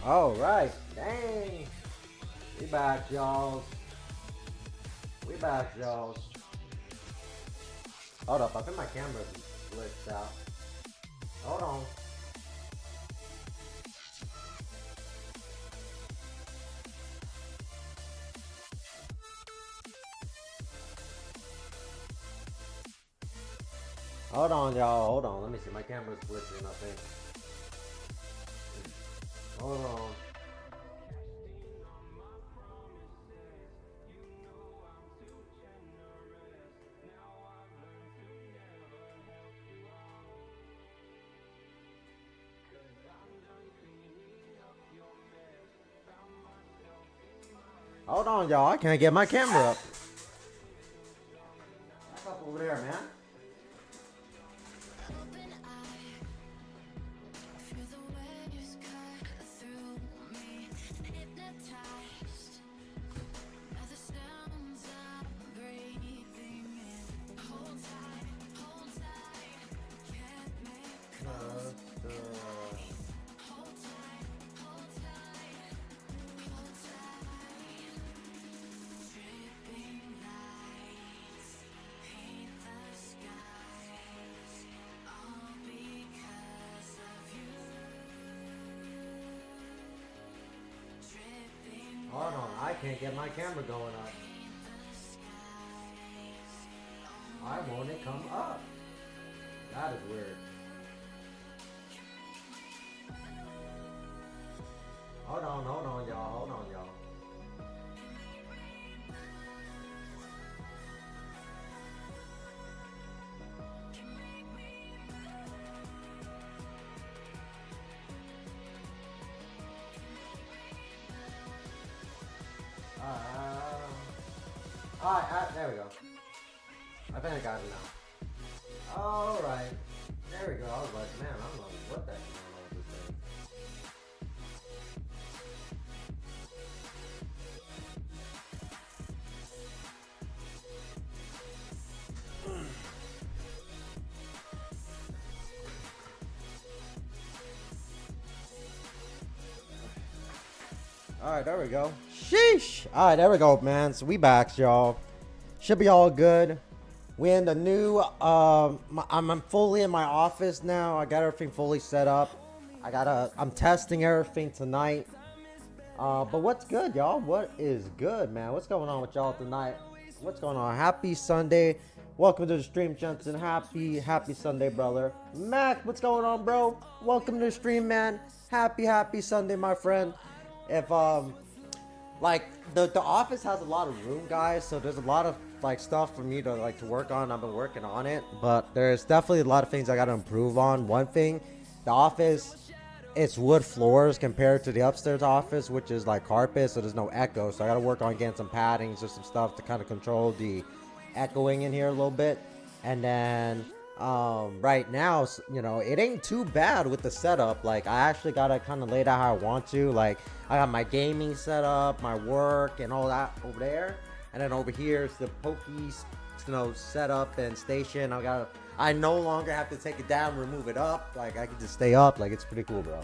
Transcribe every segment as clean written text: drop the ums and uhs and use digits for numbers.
All right, dang. We back, y'all. We back, y'all. Hold up, I think my camera glitched out. Hold on. Hold on, y'all. Hold on. Let me see. My camera's glitching, I think. Hold on. Hold on, y'all. I can't get my camera up. Back up over there, man. Hold on, I can't get my camera going up. Why won't it come up? That is weird. Hold on, y'all. Hold on, y'all. Alright, there we go. I think I got it now. Alright. There we go. I was like, man, I don't know what the heck is going on with this thing. Alright, there we go. Sheesh. Alright, there we go, man. So we back, y'all. Should be all good. We in the new I'm fully in my office now. I got everything fully set up. I'm testing everything tonight. But what's good, y'all? What is good, man? What's going on with y'all tonight? What's going on? Happy Sunday. Welcome to the stream, Jensen. Happy Sunday, brother. Mac, what's going on, bro? Welcome to the stream, man. Happy Sunday, my friend. If like the office has a lot of room, guys, so there's a lot of like stuff for me to like to work on. I've been working on it, but there's definitely a lot of things I gotta improve on. One thing, the office, it's wood floors compared to the upstairs office, which is like carpet, so there's no echo. So I gotta work on getting some paddings or some stuff to kind of control the echoing in here a little bit. And then right now, you know, it ain't too bad with the setup. Like, I actually gotta kind of lay it out how I want to. Like, I got my gaming set up, my work and all that over there, and then over here is the Poke's, you know, setup and station. I no longer have to take it down, remove it up. Like, I can just stay up. Like, it's pretty cool, bro.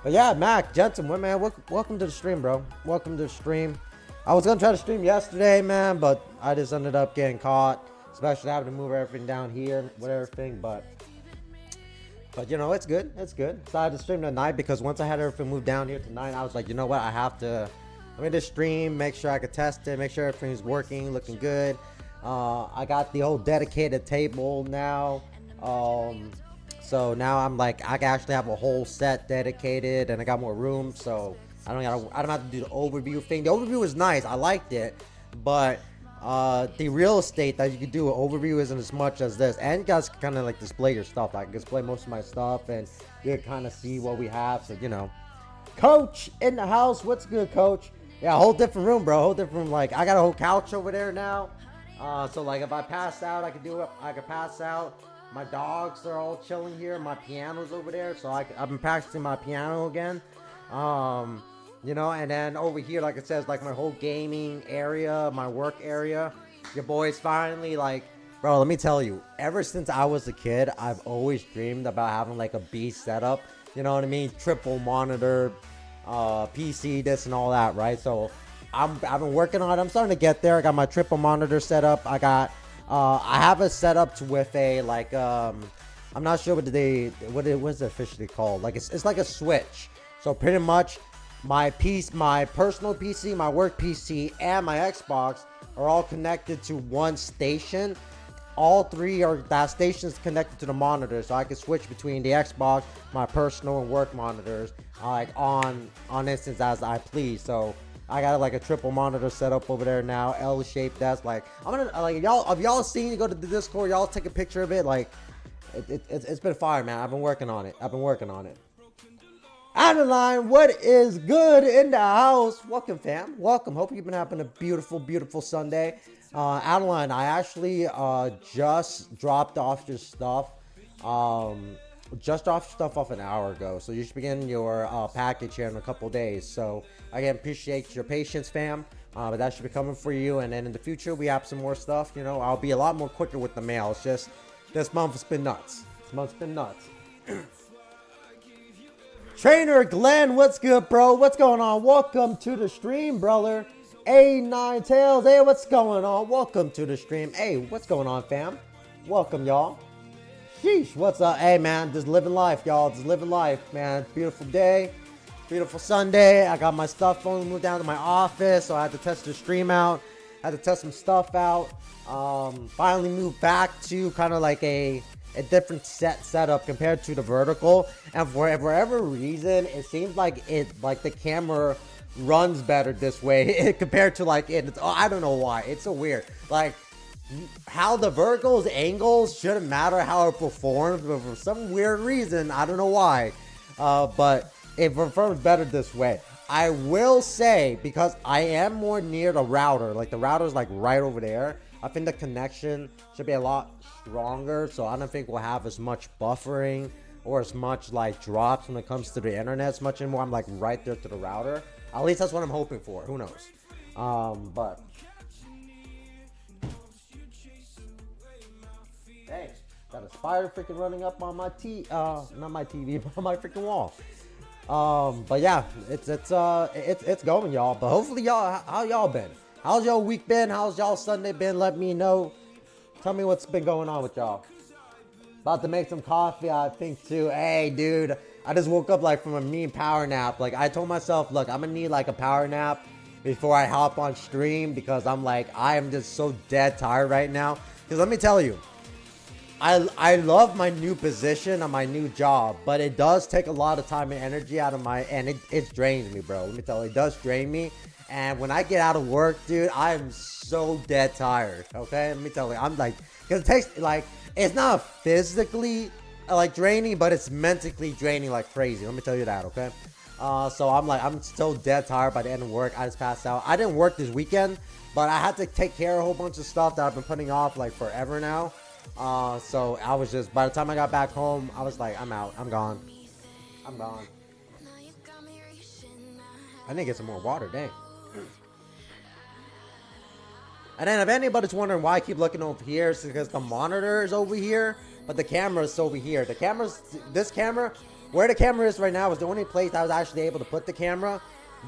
But yeah, Mac, Jensen, man, welcome to the stream, bro. Welcome to the stream. I was gonna try to stream yesterday, man, but I just ended up getting caught, especially having to move everything down here with everything. But you know, it's good. It's good. Decided to stream tonight because once I had everything moved down here tonight, I was like, you know what? Let me just stream, make sure I could test it, make sure everything's working, looking good. I got the whole dedicated table now. So now I'm like, I can actually have a whole set dedicated, and I got more room, so I don't have to do the overview thing. The overview is nice. I liked it, but the real estate that you can do an overview isn't as much as this, and you guys can kind of like display your stuff. I can display most of my stuff, and you can kind of see what we have. So, you know, Coach in the house. What's good, Coach? Yeah, a whole different room, bro. Whole different room. Like, I got a whole couch over there now. So like, if I pass out, I can do it. I can pass out. My dogs are all chilling here. My piano's over there, so I've been practicing my piano again. You know, and then over here, like it says, like my whole gaming area, my work area. Your boy's finally like, bro, let me tell you, ever since I was a kid, I've always dreamed about having like a beast setup. You know what I mean? Triple monitor, PC, this and all that, right? So I've been working on it. I'm starting to get there. I got my triple monitor set up. I have it set up with a like I'm not sure what is it officially called. Like it's like a switch. So pretty much my personal PC, my work PC, and my Xbox are all connected to one station. All three are that stations connected to the monitor, so I can switch between the Xbox, my personal and work monitors, like on instance as I please. So I got like a triple monitor set up over there now, L-shaped. That's like, I'm gonna like, if y'all seen, you go to the Discord, y'all take a picture of it. Like it's been fire, man. I've been working on it. Adeline, what is good in the house? Welcome, fam. Welcome. Hope you've been having a beautiful Sunday. Adeline, I actually just dropped off your stuff. Just dropped stuff off an hour ago. So you should be getting your package here in a couple days. So again, appreciate your patience, fam. But that should be coming for you. And then in the future, we have some more stuff. You know, I'll be a lot more quicker with the mail. It's just this month has been nuts. Trainer Glenn, what's good, bro? What's going on? Welcome to the stream, brother. A9 Tails, hey, what's going on? Welcome to the stream. Hey, what's going on, fam? Welcome, y'all. Sheesh, what's up? Hey, man, just living life, y'all. Just living life, man. Beautiful day. Beautiful Sunday. I got my stuff phone moved down to my office, so I had to test the stream out. I had to test some stuff out. Finally moved back to kind of like a different setup compared to the vertical. And for whatever reason, it seems like the camera runs better this way compared to like it. I don't know why. It's so weird. Like how the vertical's angles shouldn't matter how it performs, but for some weird reason, I don't know why. But it performs better this way. I will say, because I am more near the router, like the router's like right over there, I think the connection should be a lot stronger, so I don't think we'll have as much buffering or as much like drops when it comes to the internet as much anymore. I'm like right there to the router. At least that's what I'm hoping for. Who knows? But hey, got a spider freaking running up on my not my TV, but on my freaking wall. But yeah, it's going, y'all. But hopefully y'all, how y'all been? How's y'all week been? How's y'all Sunday been? Let me know. Tell me what's been going on with y'all. About to make some coffee, I think too. Hey, dude, I just woke up like from a mean power nap. Like I told myself, look, I'm gonna need like a power nap before I hop on stream, because I'm like, I am just so dead tired right now. Because let me tell you, I love my new position on my new job, but it does take a lot of time and energy out of and it drains me, bro. Let me tell you, it does drain me. And when I get out of work, dude, I am so dead tired. Okay, let me tell you, I'm like, because it takes like, it's not physically like draining, but it's mentally draining like crazy. Let me tell you that, okay? So I'm like, I'm so dead tired by the end of work. I just passed out. I didn't work this weekend, but I had to take care of a whole bunch of stuff that I've been putting off like forever now. So I was just, by the time I got back home, I was like, I'm out. I'm gone. I'm gone. I need to get some more water, dang. And then if anybody's wondering why I keep looking over here, it's because the monitor is over here, but the camera is over here. The camera's, this camera, where the camera is right now is the only place I was actually able to put the camera,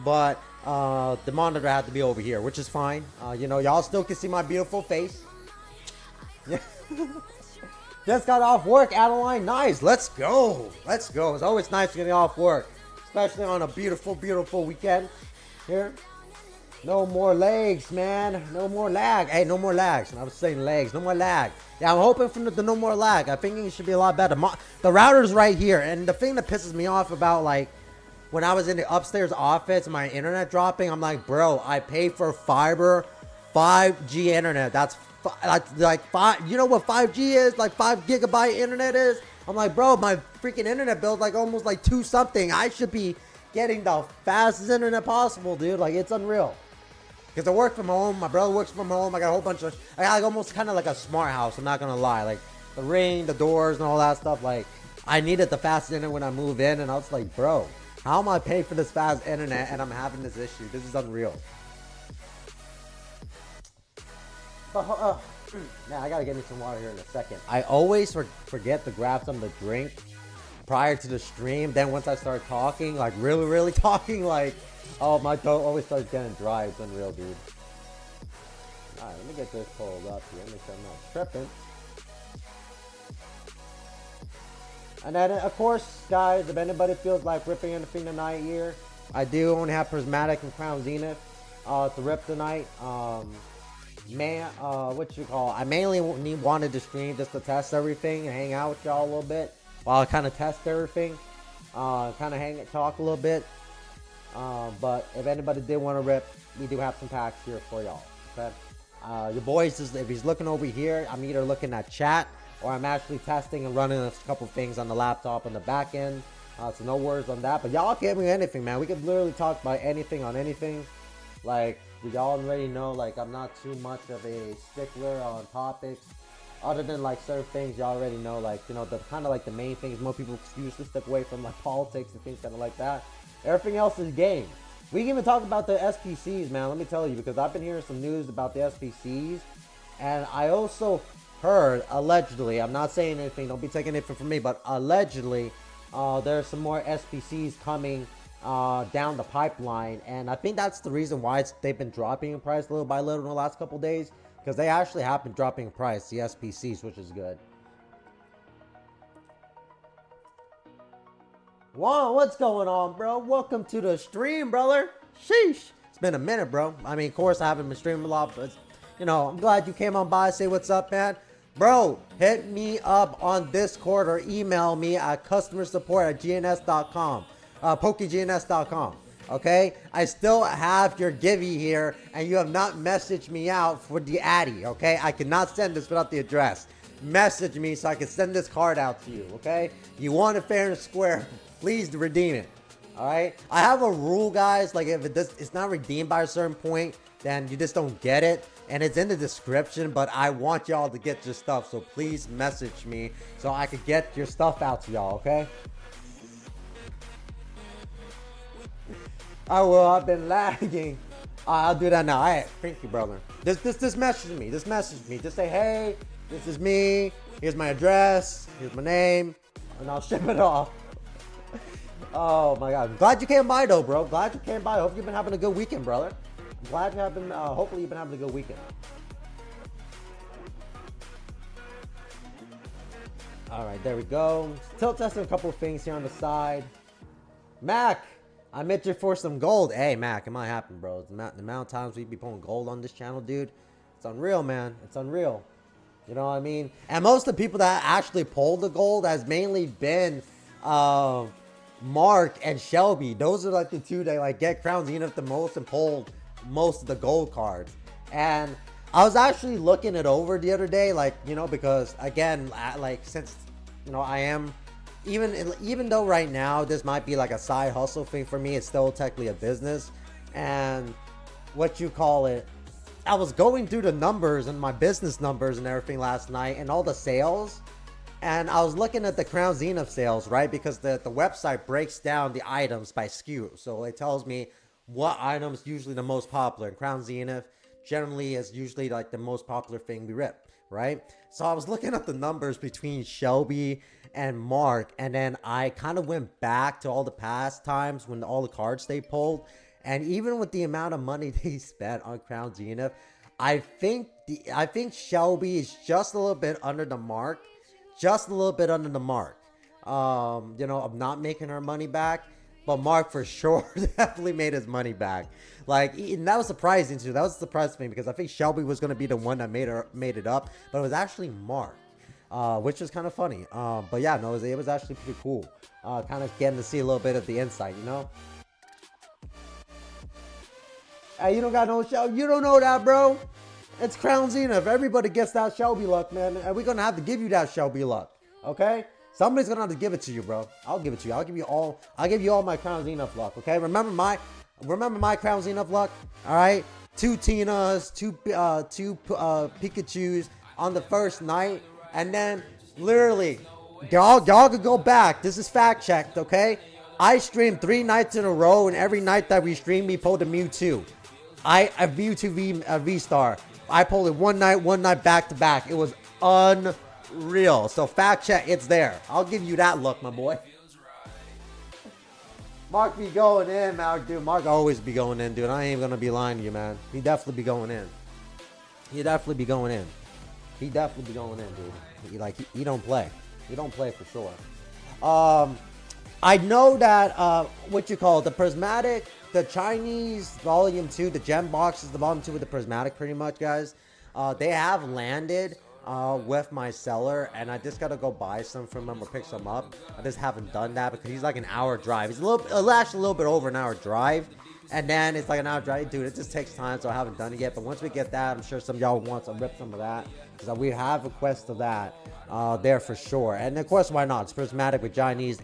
but the monitor had to be over here, which is fine. You know, y'all still can see my beautiful face. Yeah. Just got off work, Adeline. Nice. Let's go. Let's go. It's always nice getting off work, especially on a beautiful, beautiful weekend here. No more legs, man. No more lag. Hey, no more lags. I was saying legs. No more lag. Yeah, I'm hoping for the no more lag. I think it should be a lot better. The router's right here. And the thing that pisses me off about, like, when I was in the upstairs office, my internet dropping, I'm like, bro, I pay for fiber 5G internet. That's like five. You know what 5G is? Like 5 gigabyte internet is? I'm like, bro, my freaking internet bill is like almost like 2 something. I should be getting the fastest internet possible, dude. Like, it's unreal. Because I work from home, my brother works from home, I got a whole bunch of, I got like almost kind of like a smart house, I'm not gonna lie. Like, the ring, the doors, and all that stuff, like, I needed the fast internet when I move in, and I was like, bro, how am I paying for this fast internet, and I'm having this issue? This is unreal. But, man, I gotta get me some water here in a second. I always forget to grab something to drink prior to the stream, then once I start talking, like, really talking, like, oh, my throat always starts getting dry. It's unreal, dude. Alright, let me get this pulled up here. Make sure I'm not tripping. And then, of course, guys, if anybody feels like ripping anything tonight here, I do only have Prismatic and Crown Zenith to rip tonight. I mainly wanted to stream just to test everything and hang out with y'all a little bit while I kind of test everything. Kind of talk a little bit. But if anybody did want to rip, we do have some packs here for y'all. Okay, your boys, if he's looking over here, I'm either looking at chat or I'm actually testing and running a couple things on the laptop on the back end. So no worries on that. But y'all give me anything, man. We can literally talk about anything on anything. Like, y'all already know, like, I'm not too much of a stickler on topics. Other than like certain things, y'all already know, like, you know, the kind of like the main things. Most people usually step away from, like politics and things kind of like that. Everything else is game. We can even talk about the SPCs, man. Let me tell you, because I've been hearing some news about the SPCs, and I also heard, allegedly, I'm not saying anything, don't be taking anything from me, but allegedly, there's some more SPCs coming down the pipeline, and I think that's the reason why they've been dropping in price little by little in the last couple days, because they actually have been dropping in price, the SPCs, which is good. Juan, what's going on, bro? Welcome to the stream, brother. Sheesh. It's been a minute, bro. I mean, of course, I haven't been streaming a lot, but, you know, I'm glad you came on by. Say what's up, man. Bro, hit me up on Discord or email me at customersupport@gns.com. PokeGNS.com. Okay? I still have your Givey here, and you have not messaged me out for the Addy, okay? I cannot send this without the address. Message me so I can send this card out to you, okay? You want it fair and square, please redeem it. All right, I have a rule, guys. Like, if it's not redeemed by a certain point, then you just don't get it, and it's in the description. But I want y'all to get your stuff, so please message me so I could get your stuff out to y'all. Okay? I will. I've been lagging. I'll do that now. All right, thank you, brother. Just message me. Just message me. Just say, hey, this is me. Here's my address. Here's my name, and I'll ship it off. Oh my God! I'm glad you came by though, bro. Glad you came by. Hope you've been having a good weekend, brother. I'm glad you have been. Hopefully you've been having a good weekend. All right, there we go. Still testing a couple of things here on the side. Mac, I meant you for some gold. Hey, Mac, it might happen, bro. The amount of times we be pulling gold on this channel, dude. It's unreal, man. It's unreal. You know what I mean? And most of the people that actually pulled the gold has mainly been Mark and Shelby. Those are like the two that like get Crown Zenith the most and pulled most of the gold cards. And I was actually looking it over the other day, like, you know, because again, like, since, you know, I am even though right now this might be like a side hustle thing for me, it's still technically a business. And what you call it, I was going through the numbers and my business numbers and everything last night and all the sales. And I was looking at the Crown Zenith sales, right? Because the website breaks down the items by SKU. So it tells me what items usually the most popular. And Crown Zenith generally is usually like the most popular thing we rip, right? So I was looking at the numbers between Shelby and Mark. And then I kind of went back to all the past times when all the cards they pulled. And even with the amount of money they spent on Crown Zenith, I think Shelby is just a little bit under the mark. Just a little bit under the mark, you know, of not making her money back. But Mark for sure definitely made his money back. Like, and that was surprising too. That was surprising me because I think Shelby was going to be the one that made it up, but it was actually Mark, which was kind of funny. But yeah, no, it was actually pretty cool. Kind of getting to see a little bit of the insight, you know. Hey, you don't got no Shelby. You don't know that, bro. It's Crown Zenith. Everybody gets that Shelby luck, man. And we're going to have to give you that Shelby luck. Okay? Somebody's going to have to give it to you, bro. I'll give it to you. I'll give you all my Crown Zenith luck. Okay? Remember my Crown Zenith luck? All right? 2 Tinas, 2 Pikachus on the first night. And then literally, y'all could go back. This is fact checked, okay? I streamed 3 nights in a row, and every night that we streamed, we pulled a Mewtwo. A Mewtwo V-Star. I pulled it one night back to back. It was unreal. So fact check, it's there. I'll give you that look, my boy. Mark be going in, man, dude. Mark always be going in, dude. I ain't gonna be lying to you, man. He definitely be going in. He definitely be going in. He definitely be going in, dude. He don't play. He don't play for sure. I know that what you call it, the prismatic. The Chinese Volume 2, the gem box is the Volume 2 with the prismatic pretty much, guys. They have landed with my seller, and I just got to go buy some from him or pick some up. I just haven't done that because he's like an hour drive. He's actually a little bit over an hour drive, and then it's like an hour drive. Dude, it just takes time, so I haven't done it yet. But once we get that, I'm sure some of y'all want to rip some of that because we have a quest of that there for sure. And of course, why not? It's prismatic with Chinese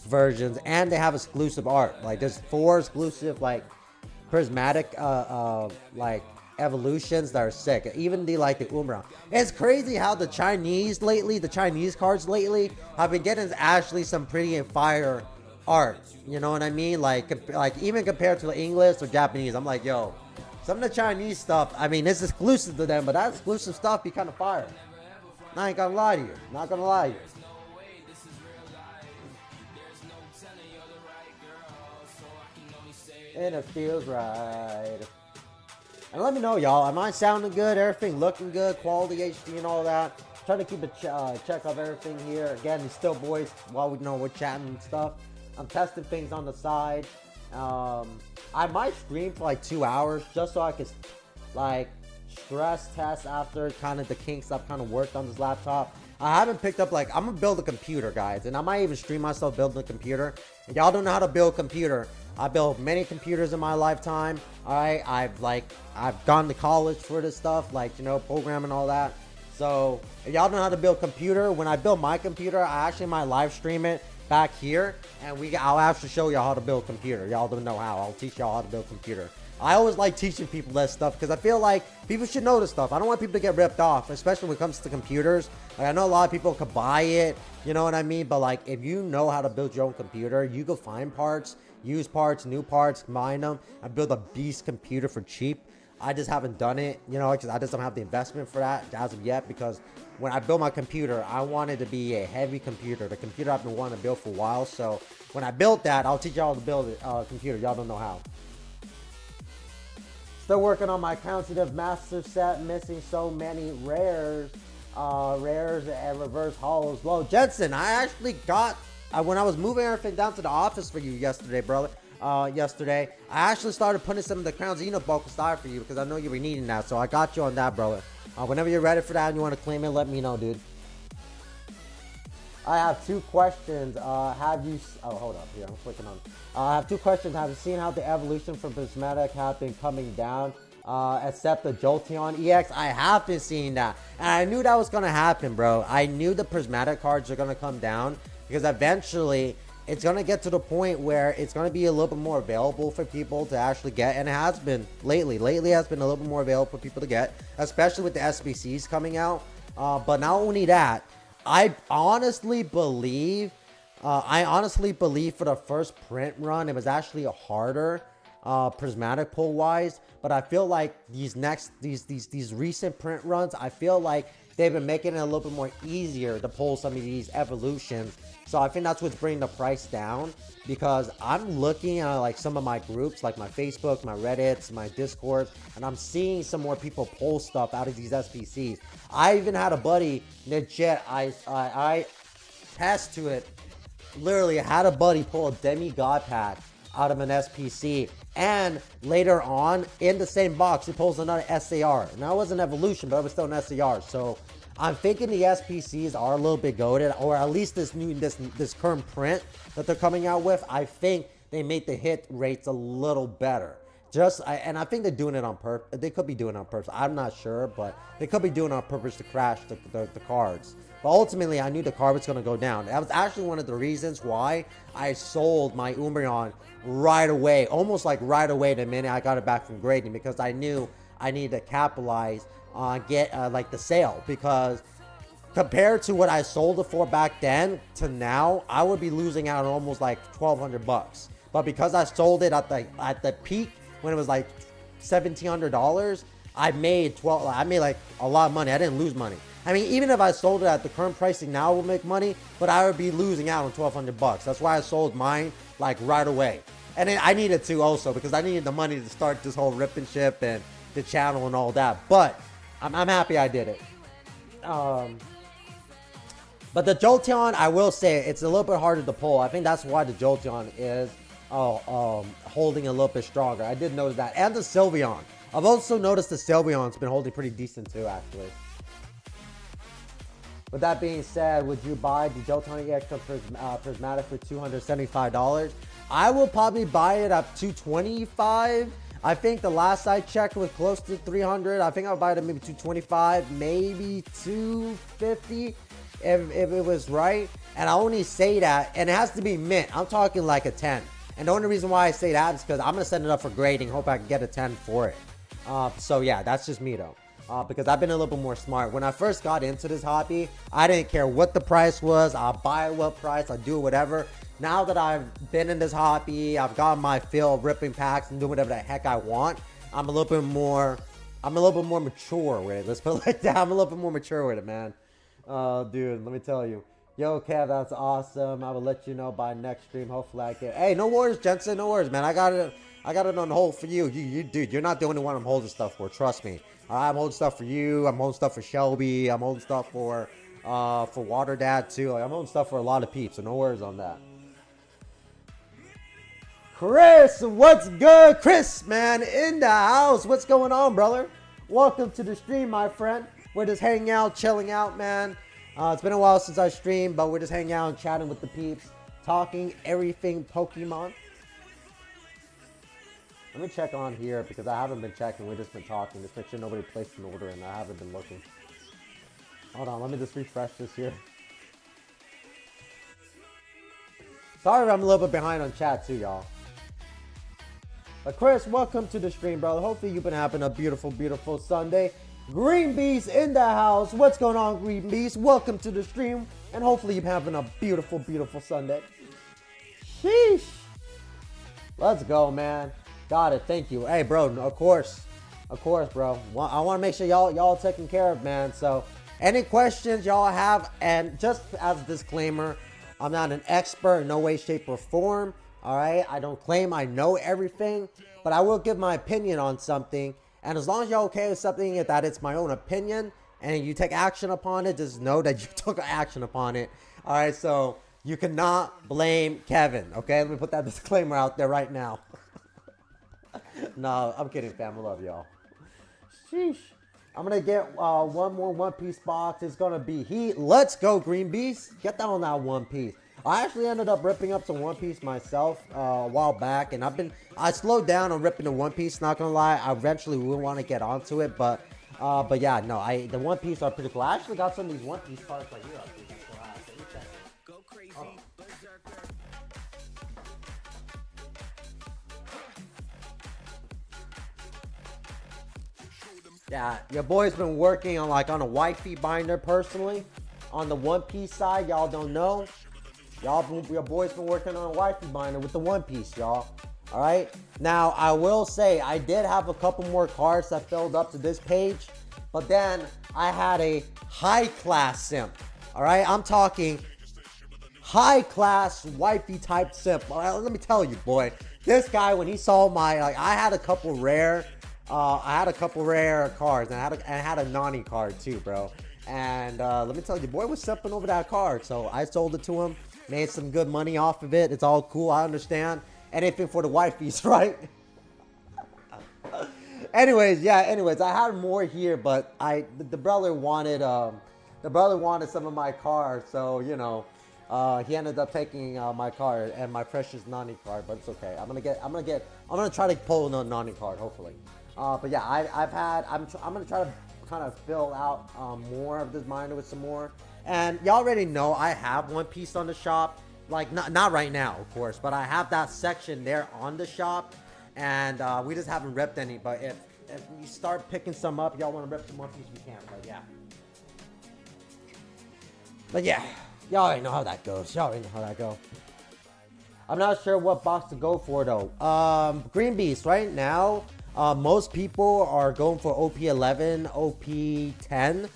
versions, and they have exclusive art. Like, there's 4 exclusive like prismatic like evolutions that are sick. Even the Umbra. It's crazy how the Chinese cards lately have been getting actually some pretty fire art. You know what I mean? Like even compared to the English or Japanese, I'm like, yo, some of the Chinese stuff, I mean, it's exclusive to them, but that exclusive stuff be kind of fire. I ain't gonna lie to you. Not gonna lie to you. And it feels right. And let me know, y'all. Am I sounding good? Everything looking good? Quality HD and all that? trying to keep a check of everything here. Again, these still boys, while we're chatting and stuff. I'm testing things on the side. I might stream for like 2 hours just so I can like stress test after kind of the kinks I've kind of worked on this laptop. I haven't picked up, like, I'm gonna build a computer, guys, and I might even stream myself building a computer. If y'all don't know how to build a computer, I built many computers in my lifetime. All right, I've gone to college for this stuff, like, you know, programming and all that. So if y'all know how to build a computer, when I build my computer, I actually might live stream it back here, and I'll actually show y'all how to build a computer. Y'all don't know how. I'll teach y'all how to build a computer. I always like teaching people that stuff because I feel like people should know this stuff. I don't want people to get ripped off, especially when it comes to computers. Like, I know a lot of people could buy it, you know what I mean? But like, if you know how to build your own computer, you go find parts, use parts, new parts, combine them, and build a beast computer for cheap. I just haven't done it, you know, because I just don't have the investment for that as of yet. Because when I built my computer, I wanted to be a heavy computer, the computer I've been wanting to build for a while. So when I built that, I'll teach y'all how to build a computer. Y'all don't know how. Still working on my Countative Master Set, missing so many rares and reverse hollows. Low Jensen, I actually got, when I was moving everything down to the office for you yesterday, brother, I actually started putting some of the Crown Xeno bulk aside for you because I know you were needing that. So I got you on that, brother. Whenever you're ready for that and you want to claim it, let me know, dude. I have 2 questions. Hold up here. I'm clicking on. I have 2 questions. Have you seen how the evolution from Prismatic have been coming down? Except the Jolteon EX. I have been seeing that. And I knew that was going to happen, bro. I knew the Prismatic cards are going to come down because eventually it's going to get to the point where it's going to be a little bit more available for people to actually get. And it has been lately. Lately has been a little bit more available for people to get, especially with the SBCs coming out. But not only that, I honestly believe for the first print run, it was actually a harder prismatic pull wise. But I feel like these recent print runs, I feel like they've been making it a little bit more easier to pull some of these evolutions. So I think that's what's bringing the price down, because I'm looking at like some of my groups, like my Facebook, my Reddits, my Discord, and I'm seeing some more people pull stuff out of these SPCs. I even had a buddy, legit, I test to it, literally had a buddy pull a demigod pack out of an SPC, and later on in the same box he pulls another SAR. Now it was an evolution, but it was still an SAR. So I'm thinking the SPCs are a little bit goated, or at least this current print that they're coming out with. I think they made the hit rates a little better. And I think they're doing it on purpose. They could be doing it on purpose. I'm not sure, but they could be doing it on purpose to crash the cards. But ultimately, I knew the card was going to go down. That was actually one of the reasons why I sold my Umbreon right away, almost like right away the minute I got it back from grading, because I knew I needed to capitalize on like the sale, because compared to what I sold it for back then to now, I would be losing out on almost like $1,200. But because I sold it at the peak when it was like $1,700, I made like a lot of money. I didn't lose money. I mean, even if I sold it at the current pricing now, I would make money, but I would be losing out on $1,200. That's why I sold mine like right away. And then I needed to also, because I needed the money to start this whole RipNShip and the channel and all that. But I'm happy I did it. But the Jolteon, I will say, it's a little bit harder to pull. I think that's why the Jolteon is holding a little bit stronger. I did notice that. And the Sylveon. I've also noticed the Sylveon's been holding pretty decent too, actually. With that being said, would you buy the Jolteon EX Prismatic for $275? I will probably buy it at $225. I think the last I checked was close to $300. I think I'll buy it at maybe $225, maybe $250 if it was right. And I only say that, and it has to be mint. I'm talking like a 10. And the only reason why I say that is because I'm going to send it up for grading. Hope I can get a 10 for it. So yeah, that's just me though. Because I've been a little bit more smart. When I first got into this hobby, I didn't care what the price was. I'll buy it what price, I'll do whatever. Now that I've been in this hobby, I've got my fill of ripping packs and doing whatever the heck I want. I'm a little bit more mature with it. Let's put it like that. I'm a little bit more mature with it, man. Dude, let me tell you. Yo, Kev, that's awesome. I will let you know by next stream. Hopefully, I can. Hey, no worries, Jensen. No worries, man. I got it. I got it on hold for you. Dude, you're not the only one I'm holding stuff for. Trust me. I'm holding stuff for you. I'm holding stuff for Shelby. I'm holding stuff for Water Dad too. Like, I'm holding stuff for a lot of peeps. So no worries on that. Chris, what's good? Chris, man, in the house. What's going on, brother? Welcome to the stream, my friend. We're just hanging out, chilling out, man. It's been a while since I streamed, but we're just hanging out and chatting with the peeps, talking everything Pokemon. Let me check on here because I haven't been checking. We've just been talking. Just make sure nobody placed an order and I haven't been looking. Hold on, let me just refresh this here. Sorry I'm a little bit behind on chat too, y'all. But Chris, welcome to the stream, brother. Hopefully you've been having a beautiful, beautiful Sunday. Green Beast in the house. What's going on, Green Beast? Welcome to the stream. And hopefully you're having a beautiful, beautiful Sunday. Sheesh. Let's go, man. Got it. Thank you. Hey, bro. Of course, bro. I want to make sure y'all taken care of, man. So any questions y'all have, and just as a disclaimer, I'm not an expert in no way, shape, or form. All right. I don't claim I know everything, but I will give my opinion on something. And as long as you're okay with something that it's my own opinion and you take action upon it, just know that you took action upon it. All right, so you cannot blame Kevin, okay? Let me put that disclaimer out there right now. No, I'm kidding, fam. I love y'all. Sheesh. I'm going to get one more One Piece box. It's going to be Heat. Let's go, Green Beast. Get that on that One Piece. I actually ended up ripping up some One Piece myself a while back, and I slowed down on ripping the One Piece. Not gonna lie, I eventually will want to get onto it, but yeah, no, the One Piece are pretty cool. I actually got some of these One Piece cards right here. Go crazy, yeah, your boy's been working on on a wifey binder personally. On the One Piece side, y'all don't know. Your boy's been working on a wifey binder with the One Piece, y'all. All right. Now, I will say I did have a couple more cards that filled up to this page, but then I had a high-class simp. All right. I'm talking high-class wifey type simp. All right. Let me tell you, boy. This guy, when he saw I had a couple rare cards, and I had a Nani card too, bro. And let me tell you, boy was simping over that card, so I sold it to him. Made some good money off of it. It's all cool. I understand. Anything for the wifeys, right? Anyways, I had more here, but the brother wanted some of my cards, so you know, he ended up taking my card and my precious Nani card, but it's okay. I'm gonna try to pull a Nani card, hopefully. But yeah, I'm gonna try to kind of fill out more of this binder with some more. And y'all already know I have One Piece on the shop. Like, not right now, of course, but I have that section there on the shop. And we just haven't ripped any. But if you start picking some up, y'all want to rip some One Piece, we can. But yeah, y'all already know how that goes. I'm not sure what box to go for, though. Green Beast, right now, most people are going for OP11, OP10.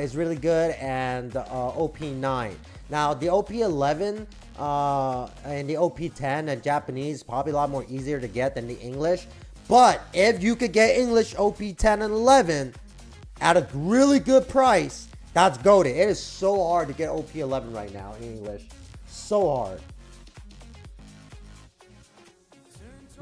Is really good, and OP9. Now the OP11 and the OP10 in Japanese is probably a lot more easier to get than the English. But if you could get English OP10 and 11 at a really good price, that's goated. It is so hard to get OP11 right now in English. So hard.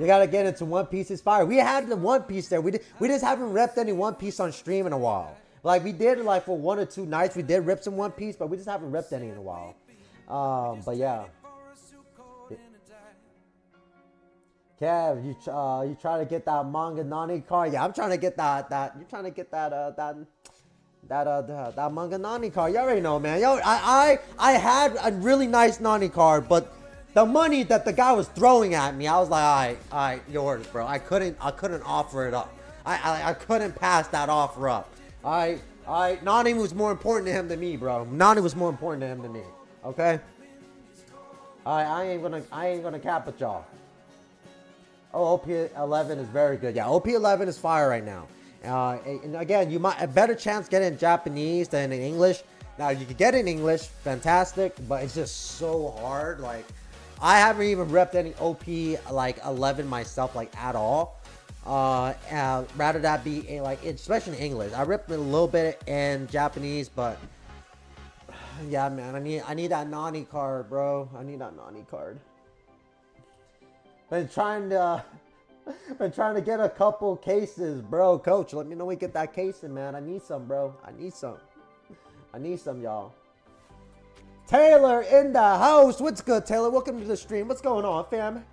You gotta get into One Piece. It's fire. We had the One Piece there. We just haven't repped any One Piece on stream in a while. Like, we did, for 1 or 2 nights, we did rip some One Piece, but we just haven't ripped any in a while. But yeah. Kev, you try to get that manga Nani card? Yeah, I'm trying to get that you're trying to get that manga Nani card. You already know, man. Yo, I had a really nice Nani card, but the money that the guy was throwing at me, I was like, all right, yours, bro. I couldn't offer it up. I couldn't pass that offer up. All right. Nani was more important to him than me, bro. Nani was more important to him than me. Okay. All right. I ain't gonna cap with y'all. Oh, OP11 is very good. Yeah, OP11 is fire right now. And again, you might a better chance getting in Japanese than in English. Now you can get it in English, fantastic, but it's just so hard. Like, I haven't even repped any OP like 11 myself, like at all. Rather that be like, especially in English. I ripped it a little bit in Japanese, but yeah, man, I need that Nani card, bro. I need that Nani card. Been trying to get a couple cases, bro. Coach, let me know we get that case in, man. I need some, bro. I need some, y'all. Taylor in the house. What's good, Taylor? Welcome to the stream. What's going on, fam?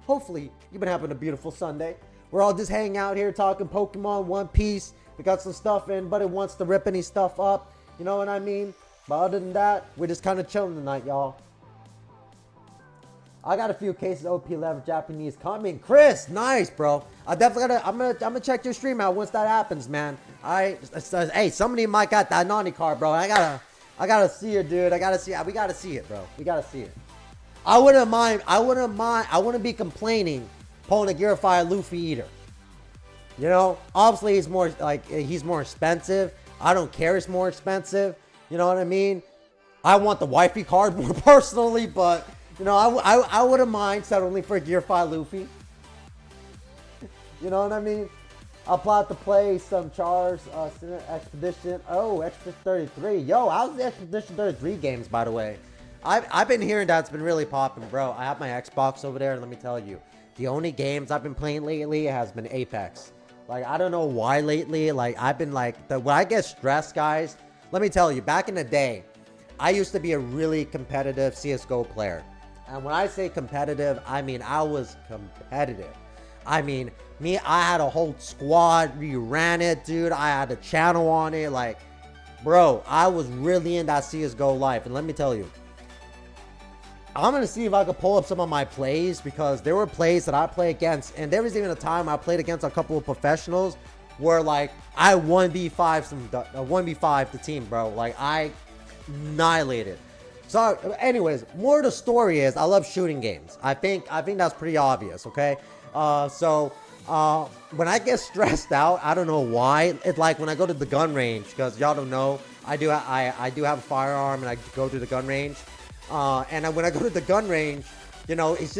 Hopefully you've been having a beautiful Sunday. We're all just hanging out here talking Pokemon, One Piece. We got some stuff in, but it wants to rip any stuff up. You know what I mean? But other than that, we're just kind of chilling tonight, y'all. I got a few cases of OP11 Japanese coming. Chris, nice, bro. I definitely gotta. I'm gonna check your stream out once that happens, man. Hey, somebody might got that Nani card, bro. I gotta see it, dude. I gotta see it. We gotta see it, bro. We gotta see it. I wouldn't mind. I wouldn't be complaining pulling a Gear 5 Luffy either. You know, obviously he's more expensive. I don't care. It's more expensive. You know what I mean? I want the wifey card more personally, but. You know, I wouldn't mind settling for a Gear 5 Luffy. You know what I mean? I'll plot to play some Chars, Expedition. Oh, Expedition 33. Yo, how's the Expedition 33 games, by the way? I've been hearing that's been really popping, bro. I have my Xbox over there, and let me tell you. The only games I've been playing lately has been Apex. Like, I don't know why lately. Like, I've been like, when I get stressed, guys, let me tell you, back in the day, I used to be a really competitive CSGO player. And when I say competitive, I mean I was competitive. I mean, I had a whole squad. We ran it, dude. I had a channel on it. Like, bro, I was really in that CSGO life. And let me tell you, I'm going to see if I could pull up some of my plays, because there were plays that I played against. And there was even a time I played against a couple of professionals where, like, I 1v5 the team, bro. Like, I annihilated. So, anyways, more of the story is I love shooting games. I think that's pretty obvious, okay? When I get stressed out, I don't know why. It's like when I go to the gun range, because y'all don't know, I do have a firearm, and I go to the gun range. And when I go to the gun range, you know, it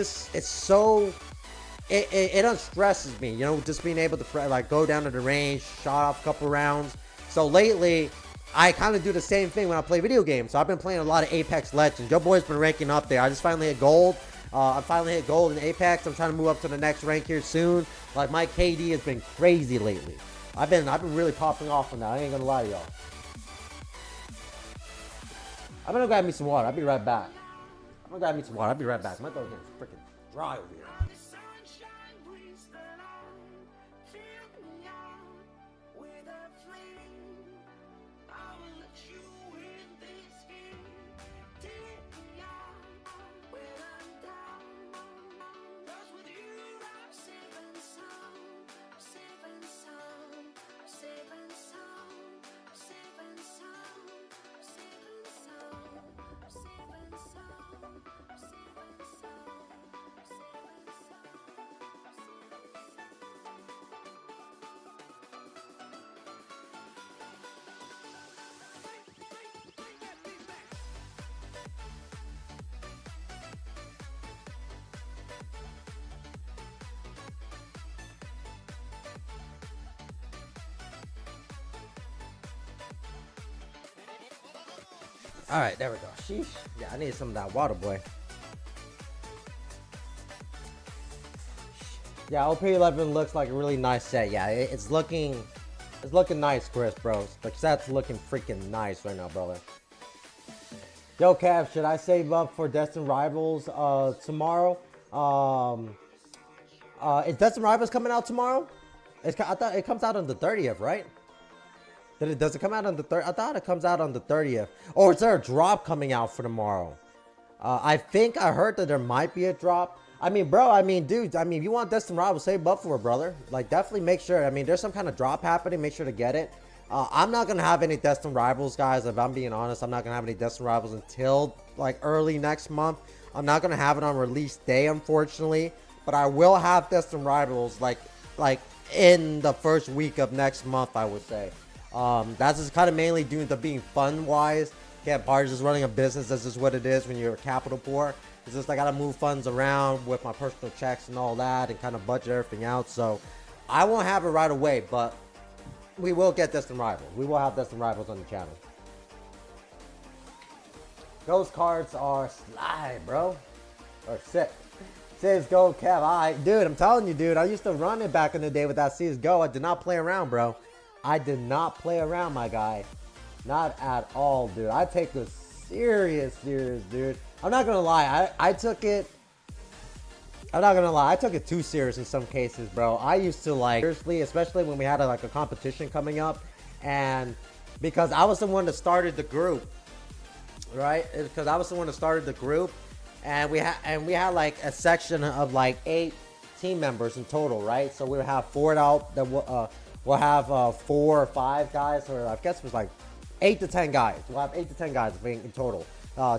unstresses me, you know, just being able to like go down to the range, shot off a couple rounds. So lately, I kind of do the same thing when I play video games. So I've been playing a lot of Apex Legends. Your boy's been ranking up there. I just finally hit gold. I finally hit gold in Apex. I'm trying to move up to the next rank here soon. Like, my KD has been crazy lately. I've been really popping off on that. I ain't gonna lie to y'all. I'm gonna grab me some water. I'll be right back. My throat is freaking dry over here. All right, there we go. Sheesh. Yeah, I need some of that water, boy. Yeah, OP11 looks like a really nice set. Yeah, it's looking nice, Chris, bro. The set's looking freaking nice right now, brother. Yo, Cav, should I save up for Destined Rivals tomorrow? Is Destined Rivals coming out tomorrow? I thought it comes out on the 30th, right? Does it come out on the 30th? I thought it comes out on the 30th. Or is there a drop coming out for tomorrow? I think I heard that there might be a drop. I mean, bro, dude, if you want Destined Rivals, save up for it, brother. Like, definitely make sure. I mean, there's some kind of drop happening. Make sure to get it. I'm not going to have any Destined Rivals, guys. If I'm being honest, I'm not going to have any Destined Rivals until, like, early next month. I'm not going to have it on release day, unfortunately. But I will have Destined Rivals, like in the first week of next month, I would say. That's just kind of mainly due to being fun wise. Can't part just running a business. That's just what it is when you're capital poor. It's just I gotta move funds around with my personal checks and all that, and kind of budget everything out. So I won't have it right away, but we will get Distant Rivals. We will have Distant Rivals on the channel. Those cards are slide, bro. Or sick. CSGO Kev. Dude, I'm telling you, dude. I used to run it back in the day with that CSGO. I did not play around, bro. I did not play around, my guy. Not at all, dude. I take this serious, dude. I'm not gonna lie. I took it. I'm not gonna lie. I took it too serious in some cases, bro. I used to like seriously, especially when we had a competition coming up, and because I was the one that started the group, right? Because I was the one that started the group, and we had like a section of like 8 team members in total, right? So we'll have 4 out that we'll have 4 or 5 guys, or I guess it was like 8 to 10 guys. We'll have 8 to 10 guys in total.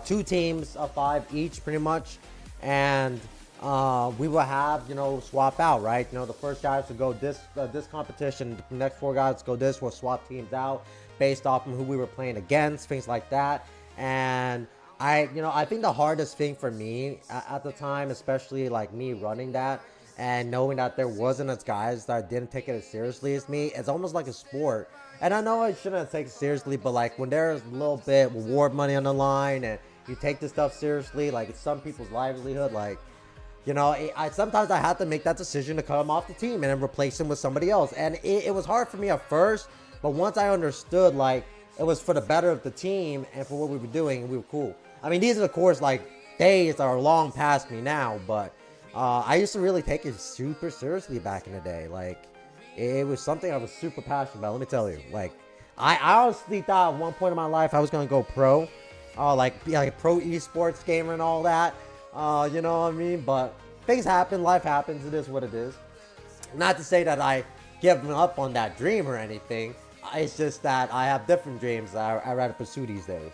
2 teams of 5 each, pretty much, and we will have, swap out, right? The first guys will go this competition. The next 4 guys go this. We'll swap teams out based off of who we were playing against, things like that. And I think the hardest thing for me at the time, especially like me running that and knowing that there wasn't as guys that didn't take it as seriously as me, it's almost like a sport. And I know I shouldn't take it seriously, but like when there's a little bit reward money on the line and you take this stuff seriously, like it's some people's livelihood, like, sometimes I had to make that decision to cut him off the team and then replace him with somebody else. And it was hard for me at first, but once I understood, like, it was for the better of the team and for what we were doing, we were cool. I mean, these are, of course, like, days that are long past me now, but I used to really take it super seriously back in the day. Like, it was something I was super passionate about, let me tell you. Like, I honestly thought at one point in my life I was going to go pro, be like a pro esports gamer and all that. You know what I mean? But things happen, life happens, it is what it is. Not to say that I give up on that dream or anything. It's just that I have different dreams that I rather pursue these days.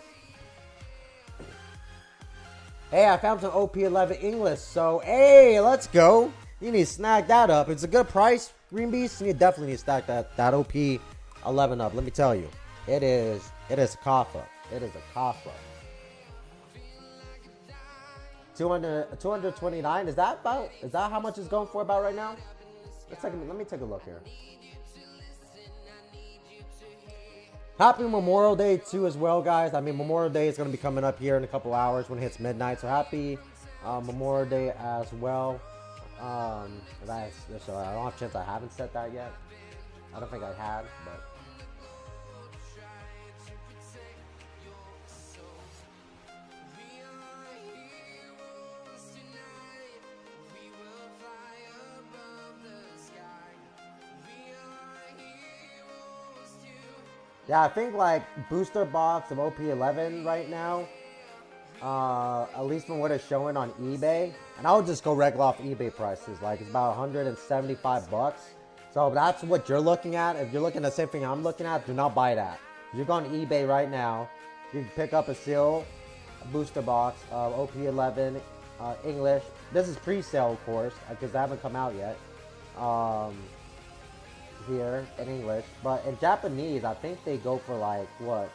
Hey, I found some OP11 English, so hey, let's go. You need to snag that up. It's a good price, Green Beast. You definitely need to stack that OP11 up. Let me tell you, it is a Kafa. It is a Kafa. 229. Is that how much it's going for about right now? Let me take a look here. Happy Memorial Day too as well, guys. I mean, Memorial Day is going to be coming up here in a couple hours when it hits midnight. So happy Memorial Day as well. So I don't have a chance I haven't set that yet. I don't think I had, but. Yeah, I think like booster box of OP11 right now, at least from what it's showing on eBay, and I would just go regular off eBay prices, like it's about 175 bucks. So if that's what you're looking at, if you're looking at the same thing I'm looking at, do not buy that. If you're going to eBay right now, you can pick up a booster box of OP11 English. This is pre-sale, of course, because they haven't come out yet. Here in English, but in Japanese I think they go for like what,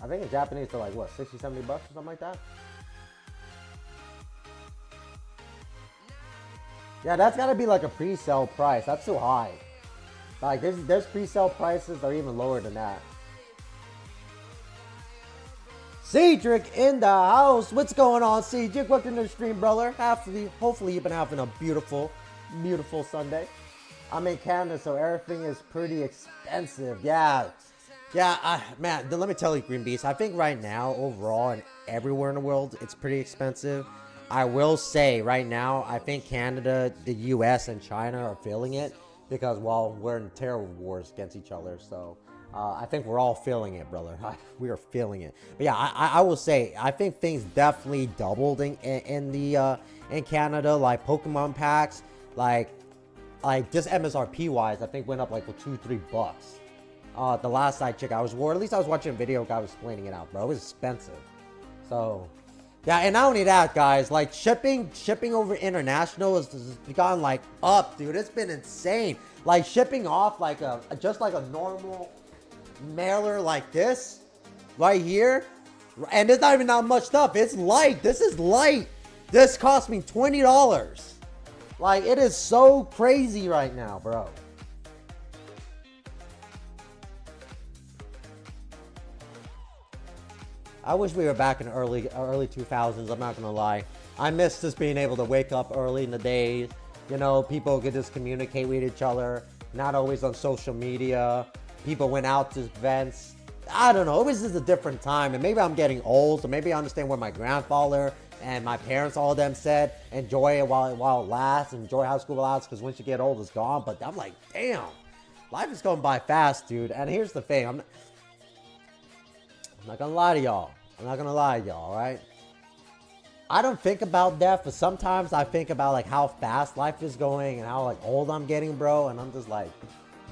I think in Japanese they're like what, 60-70 bucks or something like that. Yeah, that's gotta be like a pre-sale price. That's too high. Like there's pre-sale prices that are even lower than that. Cedric in the house. What's going on, Cedric? Welcome to the stream, brother. Hopefully you've been having a beautiful Sunday. I'm in Canada, so everything is pretty expensive. Yeah, man, let me tell you, Green Beast, I think right now, overall, and everywhere in the world, it's pretty expensive. I will say, right now, I think Canada, the US, and China are feeling it, because, well, we're in terror wars against each other, so... I think we're all feeling it, brother. We are feeling it. But yeah, I will say, I think things definitely doubled in Canada, like Pokemon packs, like just MSRP wise, I think went up like for $2-3 bucks. The last I checked, or at least I was watching a video guy was explaining it out, bro. It was expensive. So Yeah, and not only that, guys, like shipping over international has gone like up, dude. It's been insane. Like shipping off like just like a normal mailer like this right here, and there's not even that much stuff. It's light. This is light. This cost me $20. Like, it is so crazy right now, bro. I wish we were back in early 2000s. I'm not gonna lie. I miss just being able to wake up early in the days. You know, people could just communicate with each other, not always on social media. People went out to events. I don't know. It was just a different time, and maybe I'm getting old, so maybe I understand what my grandfather and my parents, all of them said. Enjoy it while it lasts. Enjoy high school lasts, because once you get old, it's gone. But I'm like, damn, life is going by fast, dude. And here's the thing. I'm not gonna lie to y'all. Right? I don't think about death, but sometimes I think about like how fast life is going and how like old I'm getting, bro. And I'm just like,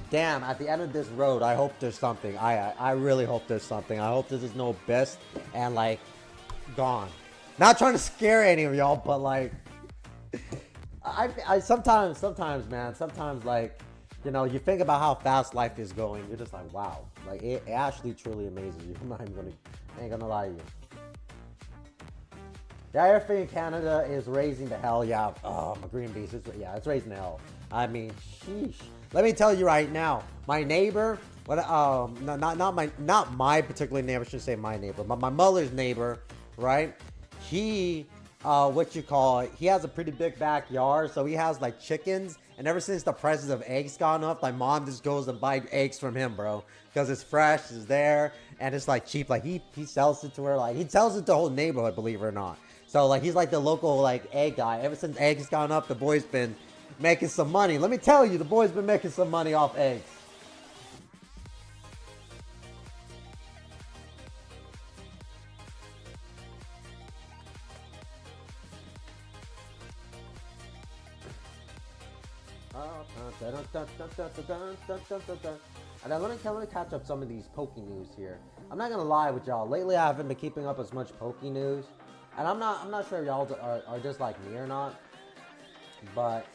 damn, at the end of this road, I hope there's something. I really hope there's something. I hope this is no best and like gone. Not trying to scare any of y'all, but like, I sometimes, man, like, you know, you think about how fast life is going. You're just like, wow, like it actually truly amazes you. I'm not even I ain't gonna lie to you. Yeah, everything in Canada is raising the hell. Yeah, oh, my green beans. It's raising the hell. I mean, sheesh. Let me tell you right now, my neighbor, not my particular neighbor, I should say my neighbor, but my mother's neighbor, right? He, he has a pretty big backyard, so he has like chickens. And ever since the prices of eggs gone up, my mom just goes and buy eggs from him, bro, because it's fresh, it's there, and it's like cheap. Like he sells it to her, like he sells it to the whole neighborhood, believe it or not. So like he's like the local like egg guy. Ever since eggs gone up, the boy's been making some money. Let me tell you, the boy's been making some money off eggs. And let me catch up some of these Poke news here. I'm not gonna lie with y'all. Lately, I haven't been keeping up as much Poke news, and I'm not sure if y'all are just like me or not. But